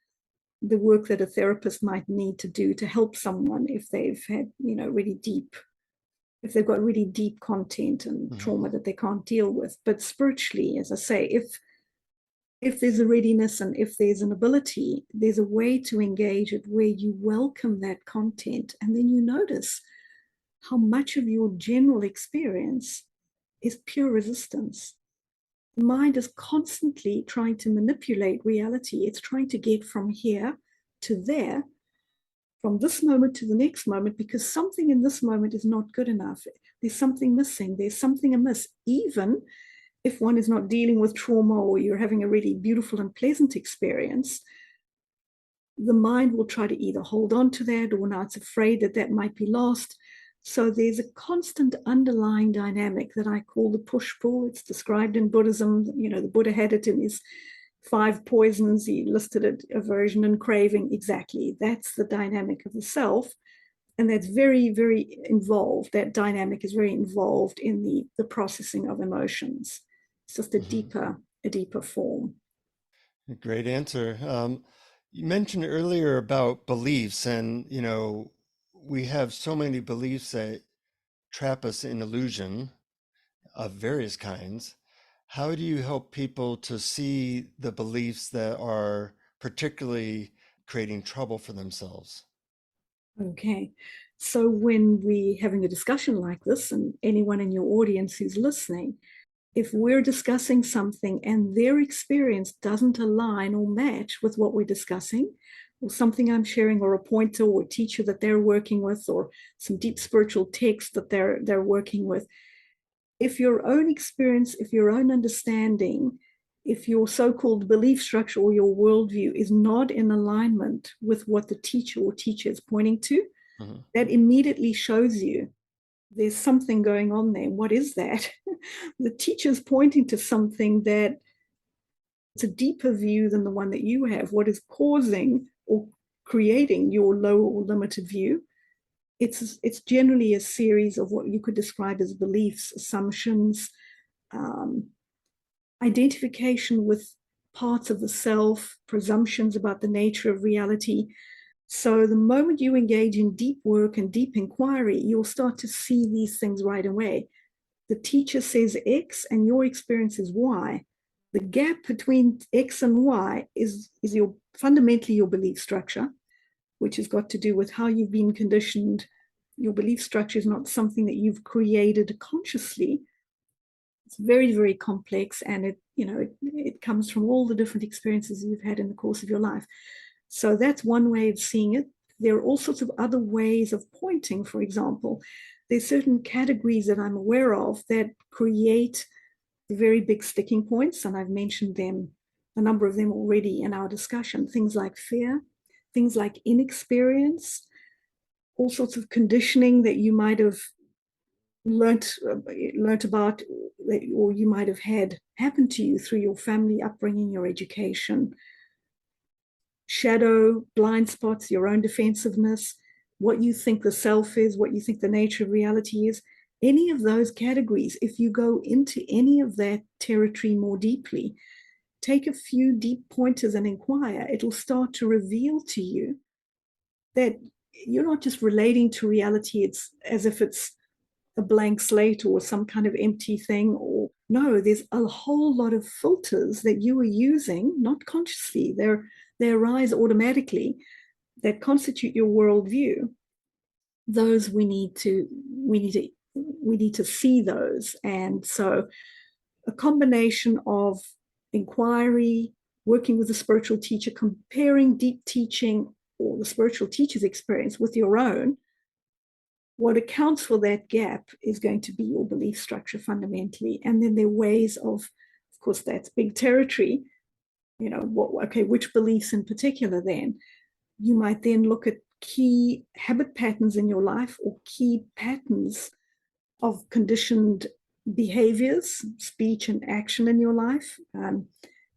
the work that a therapist might need to do to help someone if they've had, if they've got really deep content and trauma that they can't deal with. But spiritually, as I say, if there's a readiness and if there's an ability, there's a way to engage it where you welcome that content, and then you notice how much of your general experience is pure resistance. The mind is constantly trying to manipulate reality. It's trying to get from here to there, from this moment to the next moment, because something in this moment is not good enough. There's something missing. There's something amiss. Even if one is not dealing with trauma or you're having a really beautiful and pleasant experience, the mind will try to either hold on to that, or now it's afraid that that might be lost. So there's a constant underlying dynamic that I call the push-pull. It's described in Buddhism. The Buddha had it in his 5 poisons. He listed it: aversion and craving. Exactly. That's the dynamic of the self. And that's very, very involved. That dynamic is very involved in the processing of emotions. It's just a deeper form. Great answer. You mentioned earlier about beliefs, and we have so many beliefs that trap us in illusion of various kinds. How do you help people to see the beliefs that are particularly creating trouble for themselves? Okay. So when we're having a discussion like this, and anyone in your audience who's listening, if we're discussing something and their experience doesn't align or match with what we're discussing, or something I'm sharing, or a pointer or a teacher that they're working with, or some deep spiritual text that they're working with, if your own experience, if your own understanding, if your so-called belief structure or your worldview is not in alignment with what the teacher or teacher is pointing to, that immediately shows you there's something going on there. What is that? The teacher's pointing to something that it's a deeper view than the one that you have. What is causing or creating your low or limited view? It's generally a series of what you could describe as beliefs, assumptions, identification with parts of the self, presumptions about the nature of reality. So the moment you engage in deep work and deep inquiry, you'll start to see these things right away. The teacher says X and your experience is Y. The gap between X and Y is fundamentally your belief structure, which has got to do with how you've been conditioned. Your belief structure is not something that you've created consciously. It's very, very complex, and it comes from all the different experiences you've had in the course of your life. So that's one way of seeing it. There are all sorts of other ways of pointing. For example, there's certain categories that I'm aware of that create the very big sticking points, and I've mentioned a number of them already in our discussion. Things like fear, things like inexperience, all sorts of conditioning that you might have learnt about, or you might have had happen to you through your family upbringing, your education. Shadow, blind spots, your own defensiveness, what you think the self is, what you think the nature of reality is. Any of those categories, if you go into any of that territory more deeply, take a few deep pointers and inquire, it'll start to reveal to you that you're not just relating to reality it's as if it's a blank slate or some kind of empty thing. Or no, there's a whole lot of filters that you are using, not consciously. They arise automatically, that constitute your worldview. Those we need to we need to see those. And so a combination of inquiry, working with a spiritual teacher, comparing deep teaching or the spiritual teacher's experience with your own, what accounts for that gap is going to be your belief structure fundamentally. And then there are ways of course, that's big territory. You know, which beliefs in particular then? You might then look at key habit patterns in your life or key patterns of conditioned behaviors, speech and action in your life.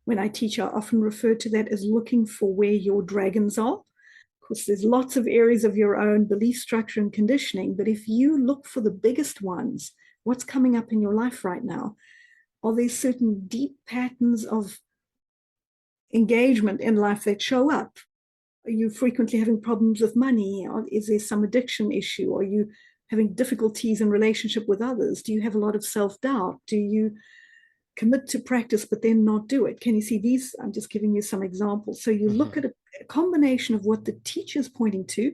When I teach, I often refer to that as looking for where your dragons are. Of course, there's lots of areas of your own belief structure and conditioning, but if you look for the biggest ones, what's coming up in your life right now? Are there certain deep patterns of engagement in life that show up? Are you frequently having problems with money? Or is there some addiction issue? Are you having difficulties in relationship with others? Do you have a lot of self-doubt? Do you commit to practice but then not do it? Can you see these? I'm just giving you some examples. So you look at a combination of what the teacher's pointing to,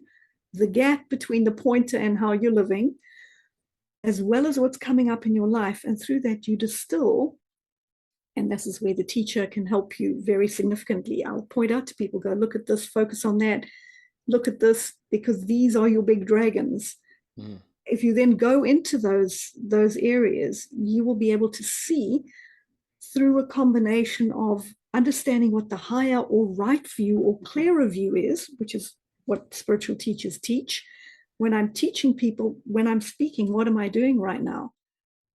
the gap between the pointer and how you're living, as well as what's coming up in your life. And through that, you distill, and this is where the teacher can help you very significantly. I'll point out to people, go look at this, focus on that, look at this, because these are your big dragons. If you then go into those areas, you will be able to see through a combination of understanding what the higher or right view or clearer view is, which is what spiritual teachers teach. When I'm teaching people, when I'm speaking, what am I doing right now?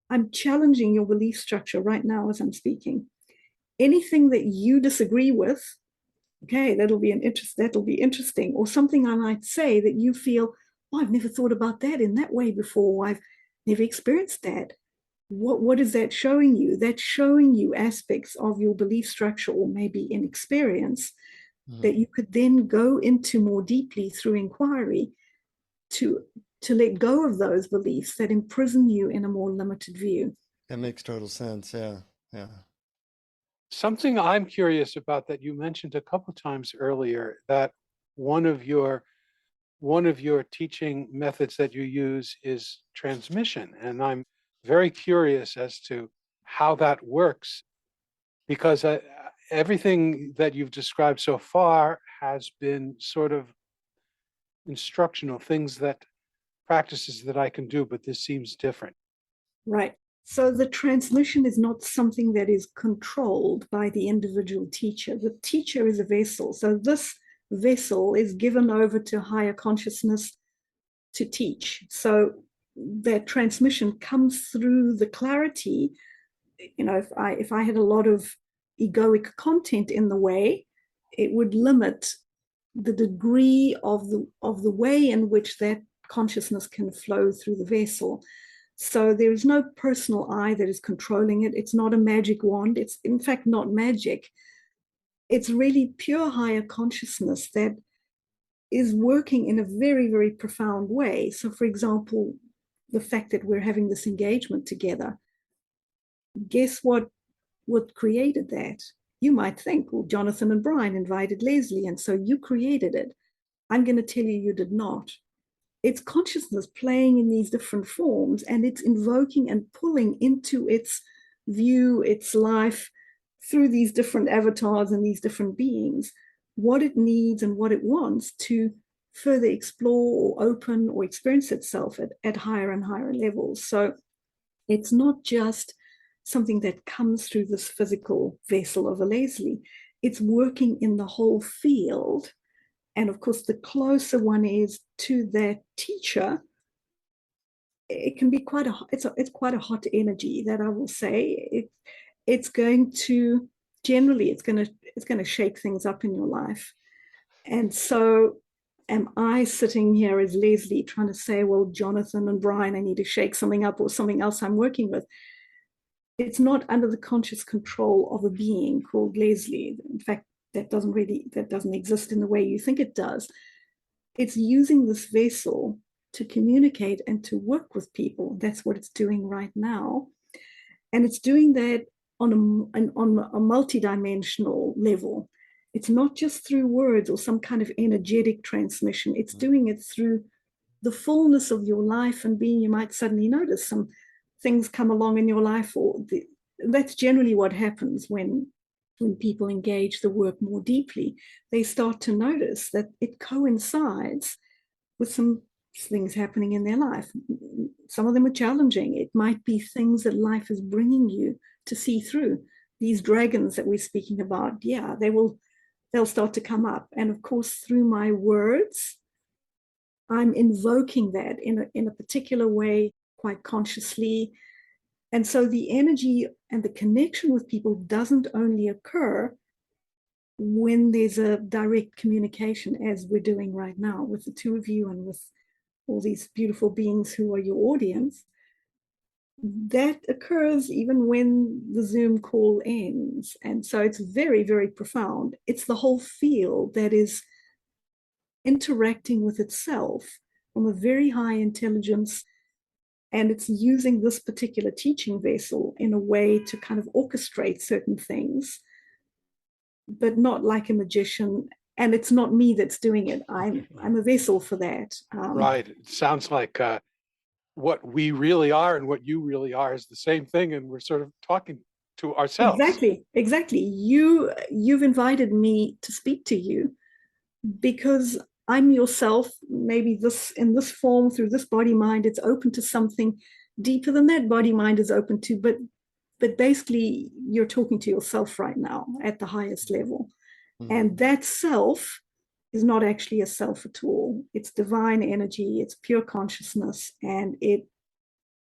I'm challenging your belief structure right now as I'm speaking. Anything that you disagree with, okay, that'll be interesting. Or something I might say that you feel, oh, I've never thought about that in that way before. I've never experienced that. What is that showing you? That's showing you aspects of your belief structure or maybe inexperience that you could then go into more deeply through inquiry to let go of those beliefs that imprison you in a more limited view. That makes total sense. Yeah. Something I'm curious about that you mentioned a couple times earlier, that one of your teaching methods that you use is transmission. And I'm very curious as to how that works, because everything that you've described so far has been sort of instructional practices that I can do, but this seems different. Right. So the transmission is not something that is controlled by the individual teacher. The teacher is a vessel. So this vessel is given over to higher consciousness to teach. So that transmission comes through the clarity. You know, if I had a lot of egoic content in the way, it would limit the degree of the way in which that consciousness can flow through the vessel. So there is no personal I that is controlling it. It's not a magic wand. It's in fact not magic. It's really pure higher consciousness that is working in a very, very profound way. So for example, the fact that we're having this engagement together, guess what created that? You might think, well, Jonathan and Brian invited Lesley, and so you created it. I'm going to tell you, you did not. It's consciousness playing in these different forms, and it's invoking and pulling into its view, its life, through these different avatars and these different beings, what it needs and what it wants to further explore or open or experience itself at higher and higher levels. So it's not just something that comes through this physical vessel of a Lesley. It's working in the whole field. And of course, the closer one is to that teacher, it can be quite it's quite a hot energy, that I will say. It's going to shake things up in your life. And so am I sitting here as Lesley trying to say, well, Jonathan and Brian, I need to shake something up, or something else I'm working with? It's not under the conscious control of a being called Lesley. In fact, that doesn't exist in the way you think it does. It's using this vessel to communicate and to work with people. That's what it's doing right now. And it's doing that on a multidimensional level. It's not just through words or some kind of energetic transmission. It's doing it through the fullness of your life and being, you might suddenly notice some things come along in your life, that's generally what happens when people engage the work more deeply. They start to notice that it coincides with some things happening in their life. Some of them are challenging. It might be things that life is bringing you to see through. These dragons that we're speaking about, yeah, they'll start to come up. And of course, through my words, I'm invoking that in a particular way, quite consciously. And so the energy and the connection with people doesn't only occur when there's a direct communication, as we're doing right now with the two of you and with all these beautiful beings who are your audience. That occurs even when the Zoom call ends. And so it's very, very profound. It's the whole field that is interacting with itself from a very high intelligence, and it's using this particular teaching vessel in a way to kind of orchestrate certain things, but not like a magician. And it's not me that's doing it. I'm a vessel for that. Right. It sounds like what we really are and what you really are is the same thing, and we're sort of talking to ourselves. Exactly. You've invited me to speak to you because I'm yourself. Maybe this in this form, through this body mind, it's open to something deeper than that body mind is open to. But basically, you're talking to yourself right now at the highest level, and that self is not actually a self at all. It's divine energy. It's pure consciousness, and it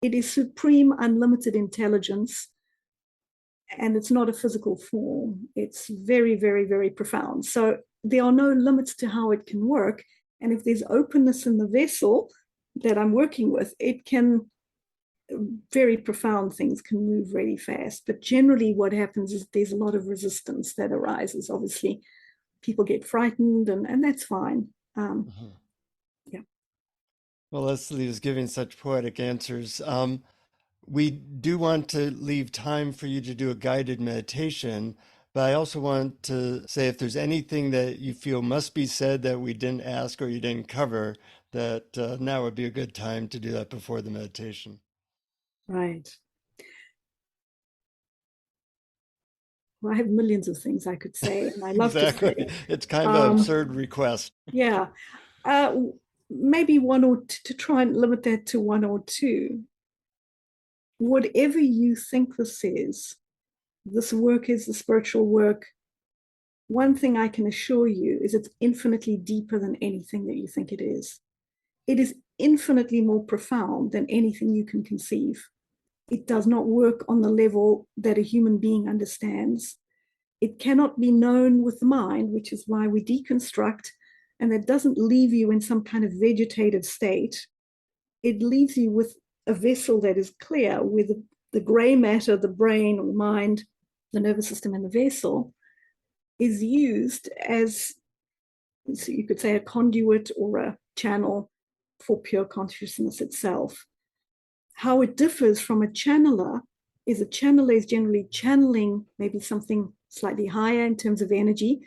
is supreme, unlimited intelligence. And it's not a physical form. It's very, very, very profound. So there are no limits to how it can work. And if there's openness in the vessel that I'm working with, it can, very profound things can move really fast. But generally what happens is there's a lot of resistance that arises. Obviously, people get frightened, and that's fine. Yeah. Well, Lesley is giving such poetic answers. We do want to leave time for you to do a guided meditation, but I also want to say if there's anything that you feel must be said that we didn't ask or you didn't cover, that now would be a good time to do that before the meditation. Right. Well, I have millions of things I could say, and I love Exactly. to say. It's kind of an absurd request. Yeah. Maybe one or two, to try and limit that to one or two. Whatever you think this work is the spiritual work. One thing I can assure you is it's infinitely deeper than anything that you think it is. It is infinitely more profound than anything you can conceive. It does not work on the level that a human being understands. It cannot be known with the mind, which is why we deconstruct, and that doesn't leave you in some kind of vegetative state. It leaves you with a vessel that is clear, where the gray matter, the brain or mind, the nervous system, and the vessel is used as, so you could say, a conduit or a channel for pure consciousness itself. How it differs from a channeler is a channeler is generally channeling maybe something slightly higher in terms of energy,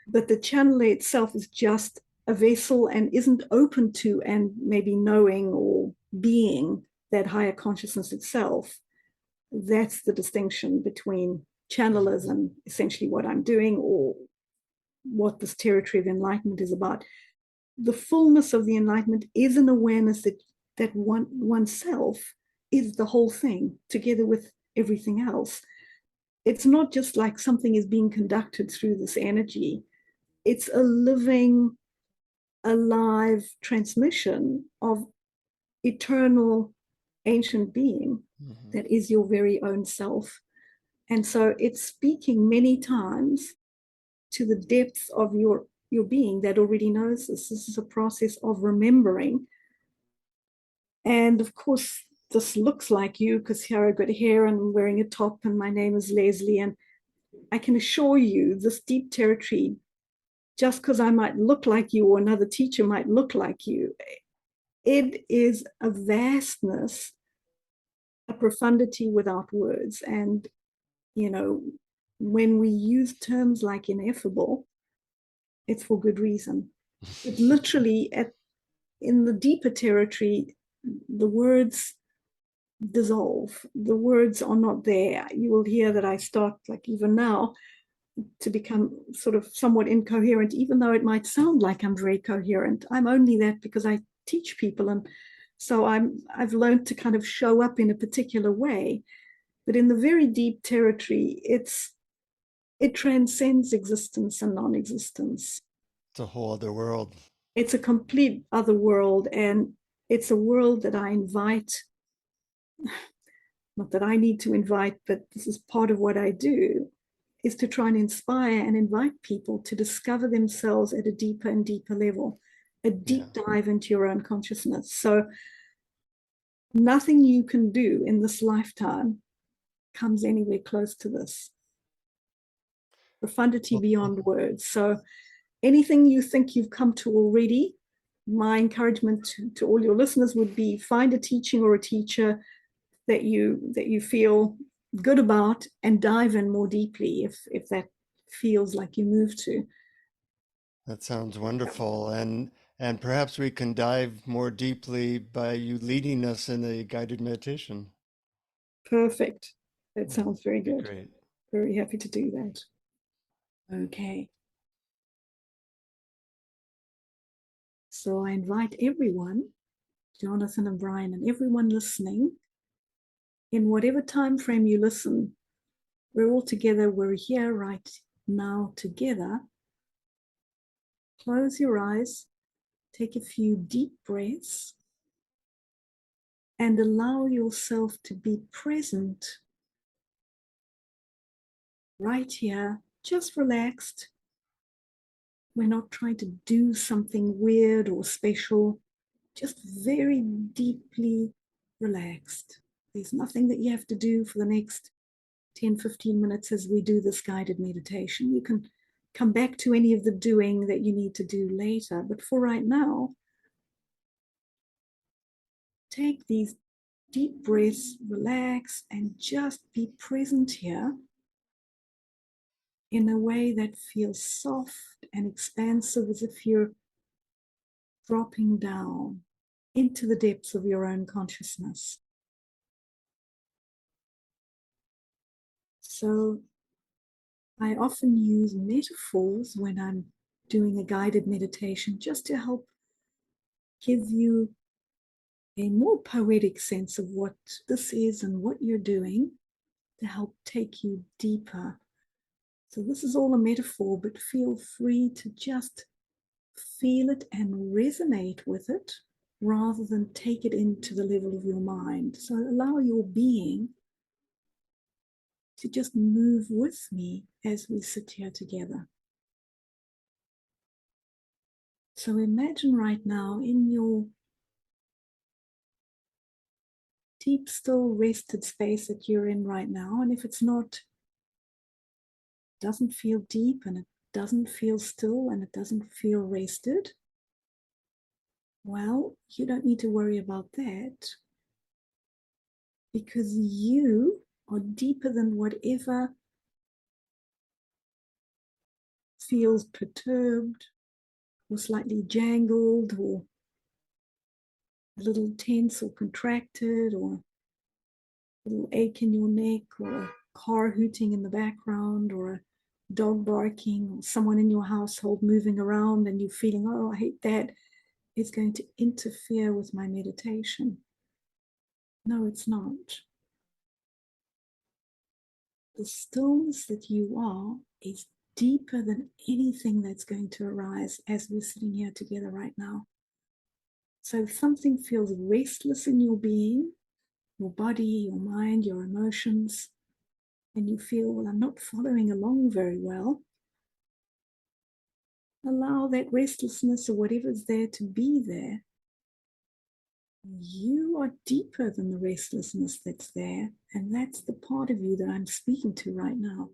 but the channeler itself is just a vessel and isn't open to and maybe knowing or being that higher consciousness itself. That's the distinction between channelers and essentially what I'm doing, or what this territory of enlightenment is about. The fullness of the enlightenment is an awareness that oneself is the whole thing, together with everything else. It's not just like something is being conducted through this energy. It's a living, alive transmission of eternal, ancient being that is your very own self. And so it's speaking many times to the depths of your being that already knows this. This is a process of remembering. And of course, this looks like you because here I've got hair and I'm wearing a top and my name is Lesley. And I can assure you this deep territory, just because I might look like you or another teacher might look like you, it is a vastness, a profundity without words. And, when we use terms like ineffable, it's for good reason. It literally, in the deeper territory, the words dissolve. The words are not there. You will hear that I start, like even now, to become sort of somewhat incoherent, even though it might sound like I'm very coherent. I'm only that because I teach people, and so I've learned to kind of show up in a particular way. But in the very deep territory, it transcends existence and non-existence. It's a whole other world. It's a complete other world, and it's a world that I invite, not that I need to invite, but this is part of what I do, is to try and inspire and invite people to discover themselves at a deeper and deeper level, a deep dive into your own consciousness. So nothing you can do in this lifetime comes anywhere close to this. Profundity beyond words. So anything you think you've come to already, my encouragement to all your listeners would be find a teaching or a teacher that you feel good about and dive in more deeply if that feels like you move to. That sounds wonderful. And perhaps we can dive more deeply by you leading us in a guided meditation. Perfect. That sounds very good. Great. Very happy to do that. Okay. So I invite everyone, Jonathan and Brian, and everyone listening, in whatever time frame you listen, we're all together, we're here right now together. Close your eyes, take a few deep breaths, and allow yourself to be present right here, just relaxed. We're not trying to do something weird or special, just very deeply relaxed. There's nothing that you have to do for the next 10, 15 minutes as we do this guided meditation. You can come back to any of the doing that you need to do later. But for right now, take these deep breaths, relax, and just be present here in a way that feels soft and expansive, as if you're dropping down into the depths of your own consciousness. So I often use metaphors when I'm doing a guided meditation just to help give you a more poetic sense of what this is and what you're doing, to help take you deeper. So this is all a metaphor, but feel free to just feel it and resonate with it rather than take it into the level of your mind. So allow your being to just move with me as we sit here together. So imagine right now in your deep, still, rested space that you're in right now, and if it's not, doesn't feel deep and it doesn't feel still and it doesn't feel rested, well, you don't need to worry about that, because you are deeper than whatever feels perturbed or slightly jangled or a little tense or contracted or a little ache in your neck or a car hooting in the background or a dog barking or someone in your household moving around and you feeling, oh, I hate that, is going to interfere with my meditation. No, it's not. The stillness that you are is deeper than anything that's going to arise as we're sitting here together right now. So if something feels restless in your being, your body, your mind, your emotions, and you feel, well, I'm not following along very well, allow that restlessness or whatever's there to be there. You are deeper than the restlessness that's there, and that's the part of you that I'm speaking to right now.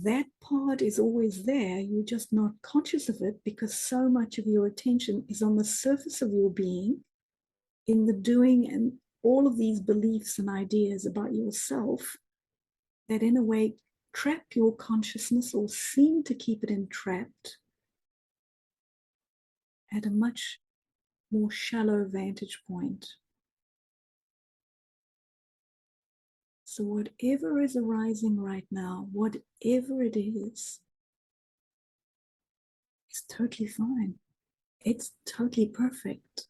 That part is always there, you're just not conscious of it because so much of your attention is on the surface of your being, in the doing and all of these beliefs and ideas about yourself that in a way trap your consciousness or seem to keep it entrapped. at a much more shallow vantage point. So whatever is arising right now, whatever it is totally fine. It's totally perfect.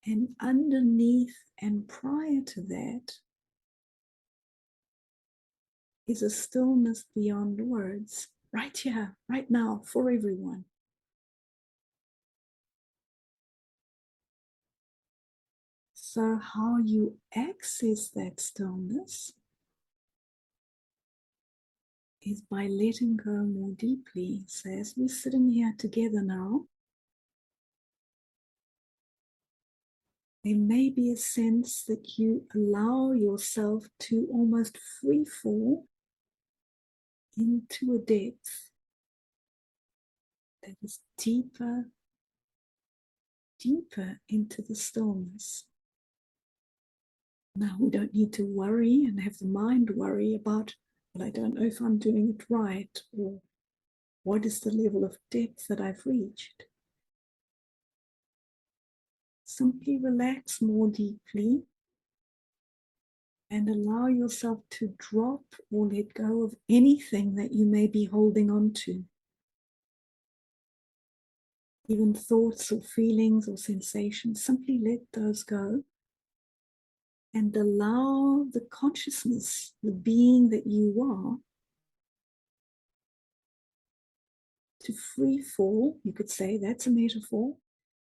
And underneath and prior to that is a stillness beyond words, right here, right now, for everyone. So how you access that stillness is by letting go more deeply. So as we're sitting here together now, there may be a sense that you allow yourself to almost free fall into a depth that is deeper, deeper into the stillness. Now we don't need to worry and have the mind worry about, well, I don't know if I'm doing it right, or what is the level of depth that I've reached. Simply relax more deeply and allow yourself to drop or let go of anything that you may be holding on to. Even thoughts or feelings or sensations, simply let those go and allow the consciousness, the being that you are, to free fall. You could say that's a metaphor.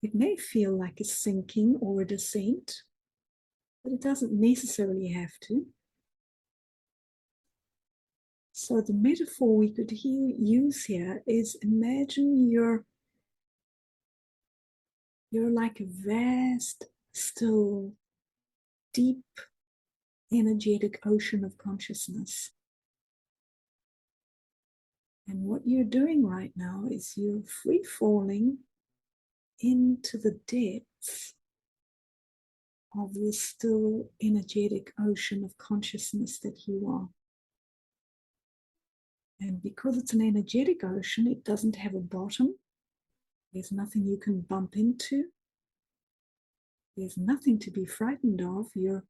It may feel like a sinking or a descent, but it doesn't necessarily have to. So the metaphor we could use here is, imagine you're like a vast, still, deep, energetic ocean of consciousness. And what you're doing right now is you're free falling into the depths of this still energetic ocean of consciousness that you are. And because it's an energetic ocean, it doesn't have a bottom. There's nothing you can bump into. There's nothing to be frightened of. You're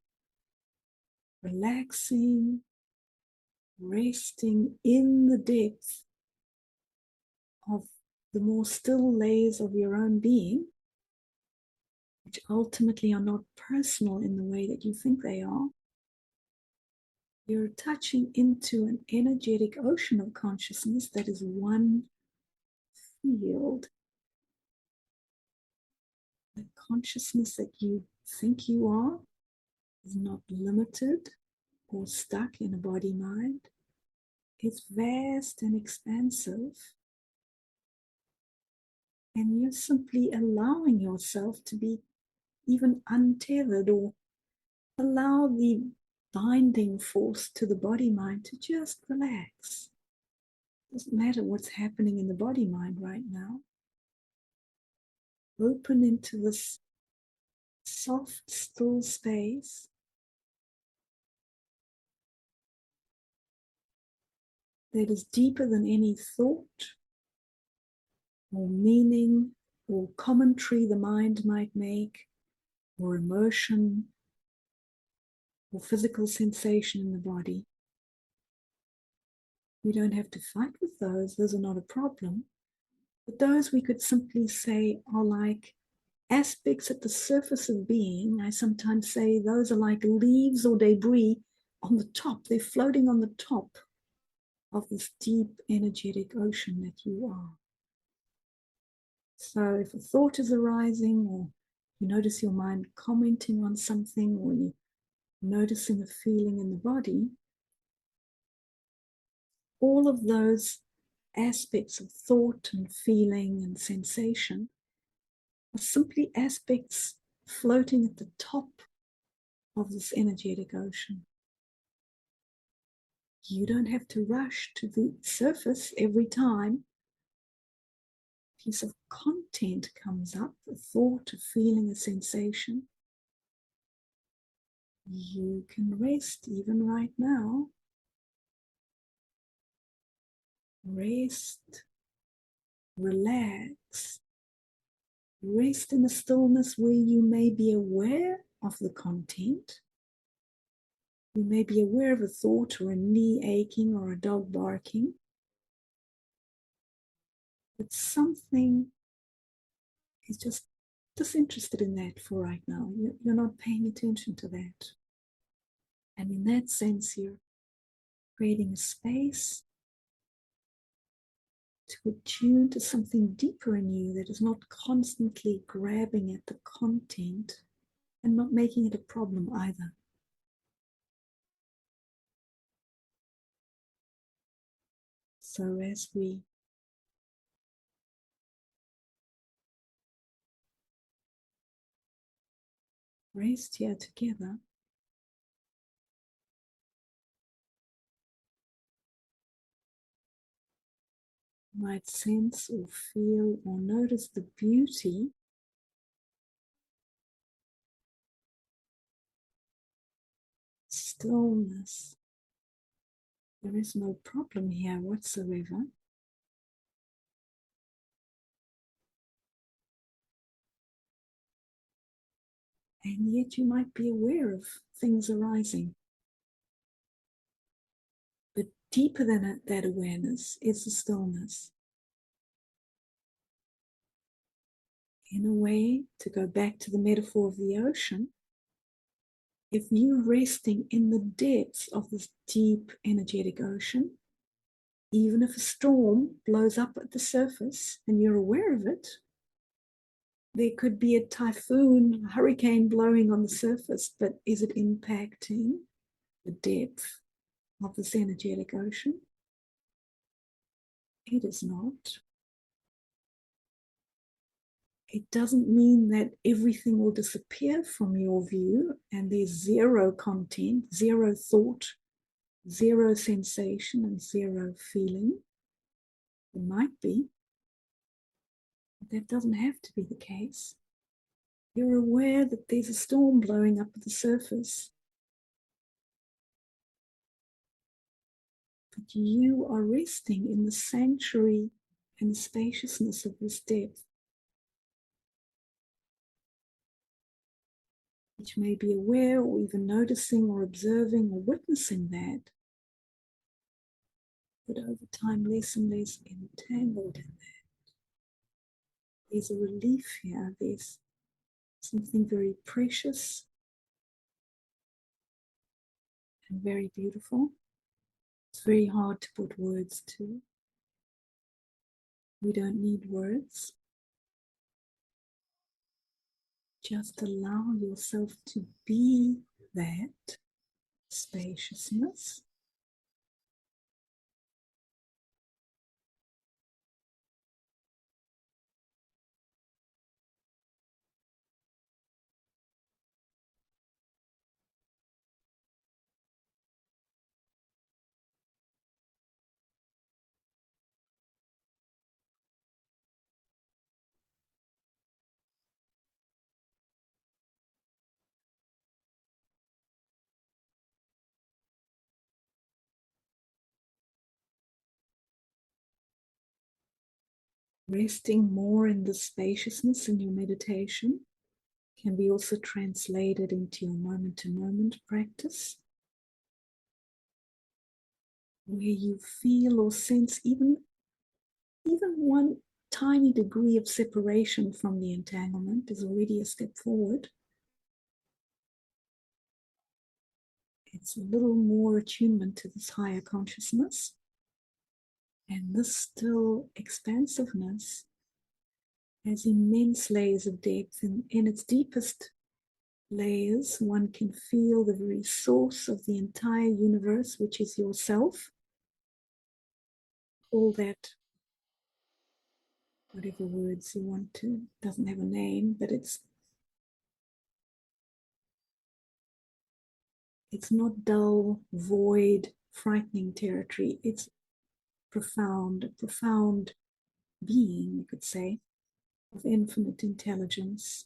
relaxing, resting in the depth of the more still layers of your own being, which ultimately are not personal in the way that you think they are. You're touching into an energetic ocean of consciousness that is one field. The consciousness that you think you are is not limited or stuck in a body-mind. It's vast and expansive. And you're simply allowing yourself to be even untethered, or allow the binding force to the body-mind to just relax. Doesn't matter what's happening in the body-mind right now. Open into this soft, still space. That is deeper than any thought or meaning or commentary the mind might make, or emotion or physical sensation in the body. We don't have to fight with those. Those are not a problem. But those we could simply say are like aspects at the surface of being. I sometimes say those are like leaves or debris on the top. They're floating on the top of this deep energetic ocean that you are. So if a thought is arising, or you notice your mind commenting on something, or you noticing a feeling in the body, all of those aspects of thought and feeling and sensation are simply aspects floating at the top of this energetic ocean. You don't have to rush to the surface every time a piece of content comes up, a thought, a feeling, a sensation. You can rest even right now. Rest, relax, Rest in a stillness where you may be aware of the content. You may be aware of a thought or a knee aching or a dog barking. But something is just disinterested in that for right now. You're not paying attention to that. And in that sense, you're creating a space to attune to something deeper in you that is not constantly grabbing at the content and not making it a problem either. So as we rest here together, you might sense or feel or notice the beauty stillness. There is no problem here whatsoever. And yet you might be aware of things arising. But deeper than that awareness is the stillness. In a way, to go back to the metaphor of the ocean, if you're resting in the depths of this deep energetic ocean, even if a storm blows up at the surface and you're aware of it, there could be a typhoon, a hurricane blowing on the surface, but is it impacting the depth of this energetic ocean? It is not. It doesn't mean that everything will disappear from your view and there's zero content, zero thought, zero sensation, and zero feeling. It might be, but that doesn't have to be the case. You're aware that there's a storm blowing up at the surface, but you are resting in the sanctuary and the spaciousness of this depth, which may be aware or even noticing or observing or witnessing that, but over time less and less entangled in that. There's a relief here, there's something very precious and very beautiful. It's very hard to put words to. We don't need words. Just allow yourself to be that spaciousness. Resting more in the spaciousness in your meditation can be also translated into your moment-to-moment practice, where you feel or sense even one tiny degree of separation from the entanglement is already a step forward. It's a little more attunement to this higher consciousness. And this still expansiveness has immense layers of depth. And in its deepest layers, one can feel the very source of the entire universe, which is yourself. All that, whatever words you want to, doesn't have a name, but it's not dull, void, frightening territory. It's profound, a profound being, you could say, of infinite intelligence,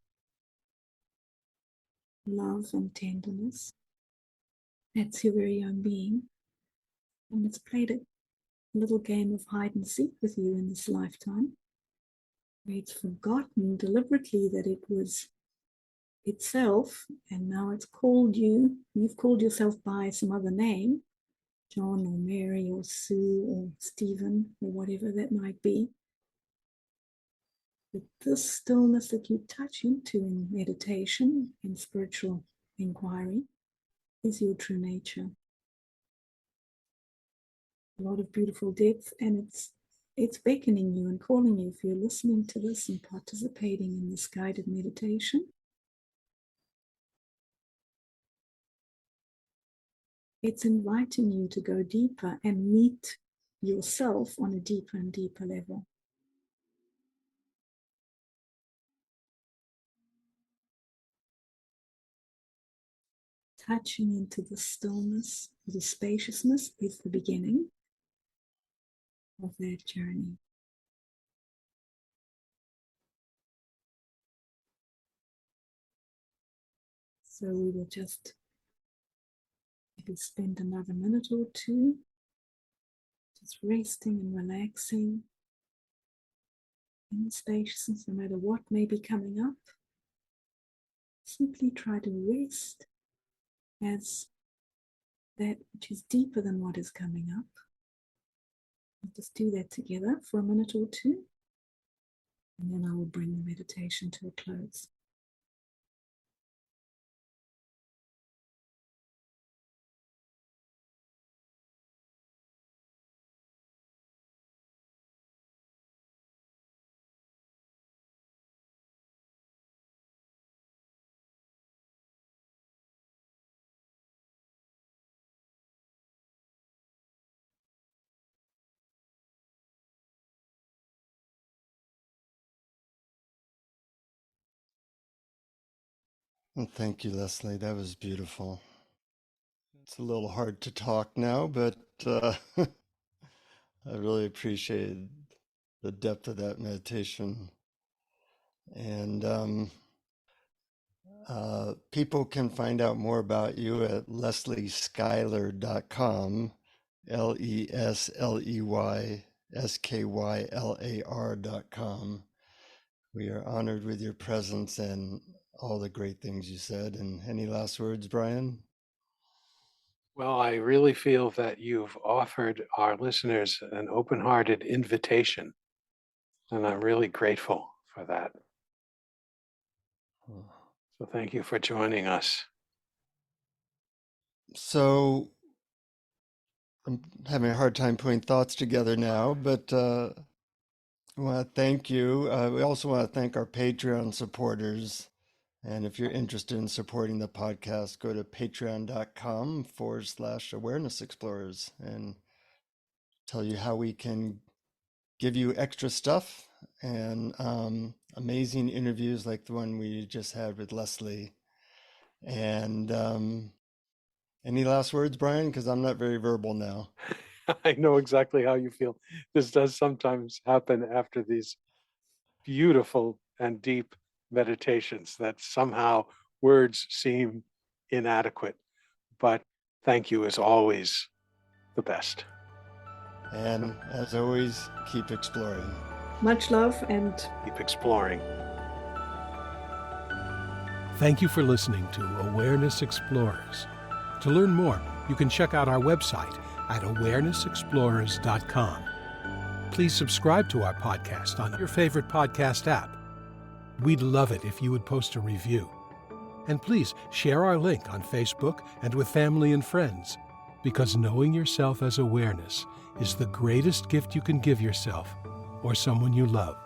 love and tenderness. That's your very own being. And it's played a little game of hide and seek with you in this lifetime. where it's forgotten deliberately that it was itself, and now it's called you. You've called yourself by some other name, John or Mary or Sue or Stephen or whatever that might be. But this stillness that you touch into in meditation, in spiritual inquiry, is your true nature. A lot of beautiful depth, and it's beckoning you and calling you. If you're listening to this and participating in this guided meditation, it's inviting you to go deeper and meet yourself on a deeper and deeper level. Touching into the stillness, the spaciousness is the beginning of that journey. So we will just maybe spend another minute or two just resting and relaxing in the spaciousness, no matter what may be coming up. Simply try to rest as that which is deeper than what is coming up. We'll just do that together for a minute or two, and then I will bring the meditation to a close. Well, thank you, Lesley. That was beautiful. It's a little hard to talk now, but I really appreciated the depth of that meditation. And people can find out more about you at lesleyskylar.com, LesleySkylar.com. We are honored with your presence and all the great things you said. And any last words, Brian? Well, I really feel that you've offered our listeners an open-hearted invitation, and I'm really grateful for that. So thank you for joining us. So I'm having a hard time putting thoughts together now, but I want to thank you. We also want to thank our Patreon supporters. And if you're interested in supporting the podcast, go to patreon.com/awareness explorers and tell you how we can give you extra stuff and amazing interviews like the one we just had with Lesley. And any last words, Brian? Because I'm not very verbal now. I know exactly how you feel. This does sometimes happen after these beautiful and deep meditations that somehow words seem inadequate. But thank you is always the best. And as always, keep exploring. Much love and Keep exploring. Thank you for listening to Awareness Explorers. To learn more, you can check out our website at awarenessexplorers.com. Please subscribe to our podcast on your favorite podcast app. We'd love it if you would post a review. And please share our link on Facebook and with family and friends, because knowing yourself as awareness is the greatest gift you can give yourself or someone you love.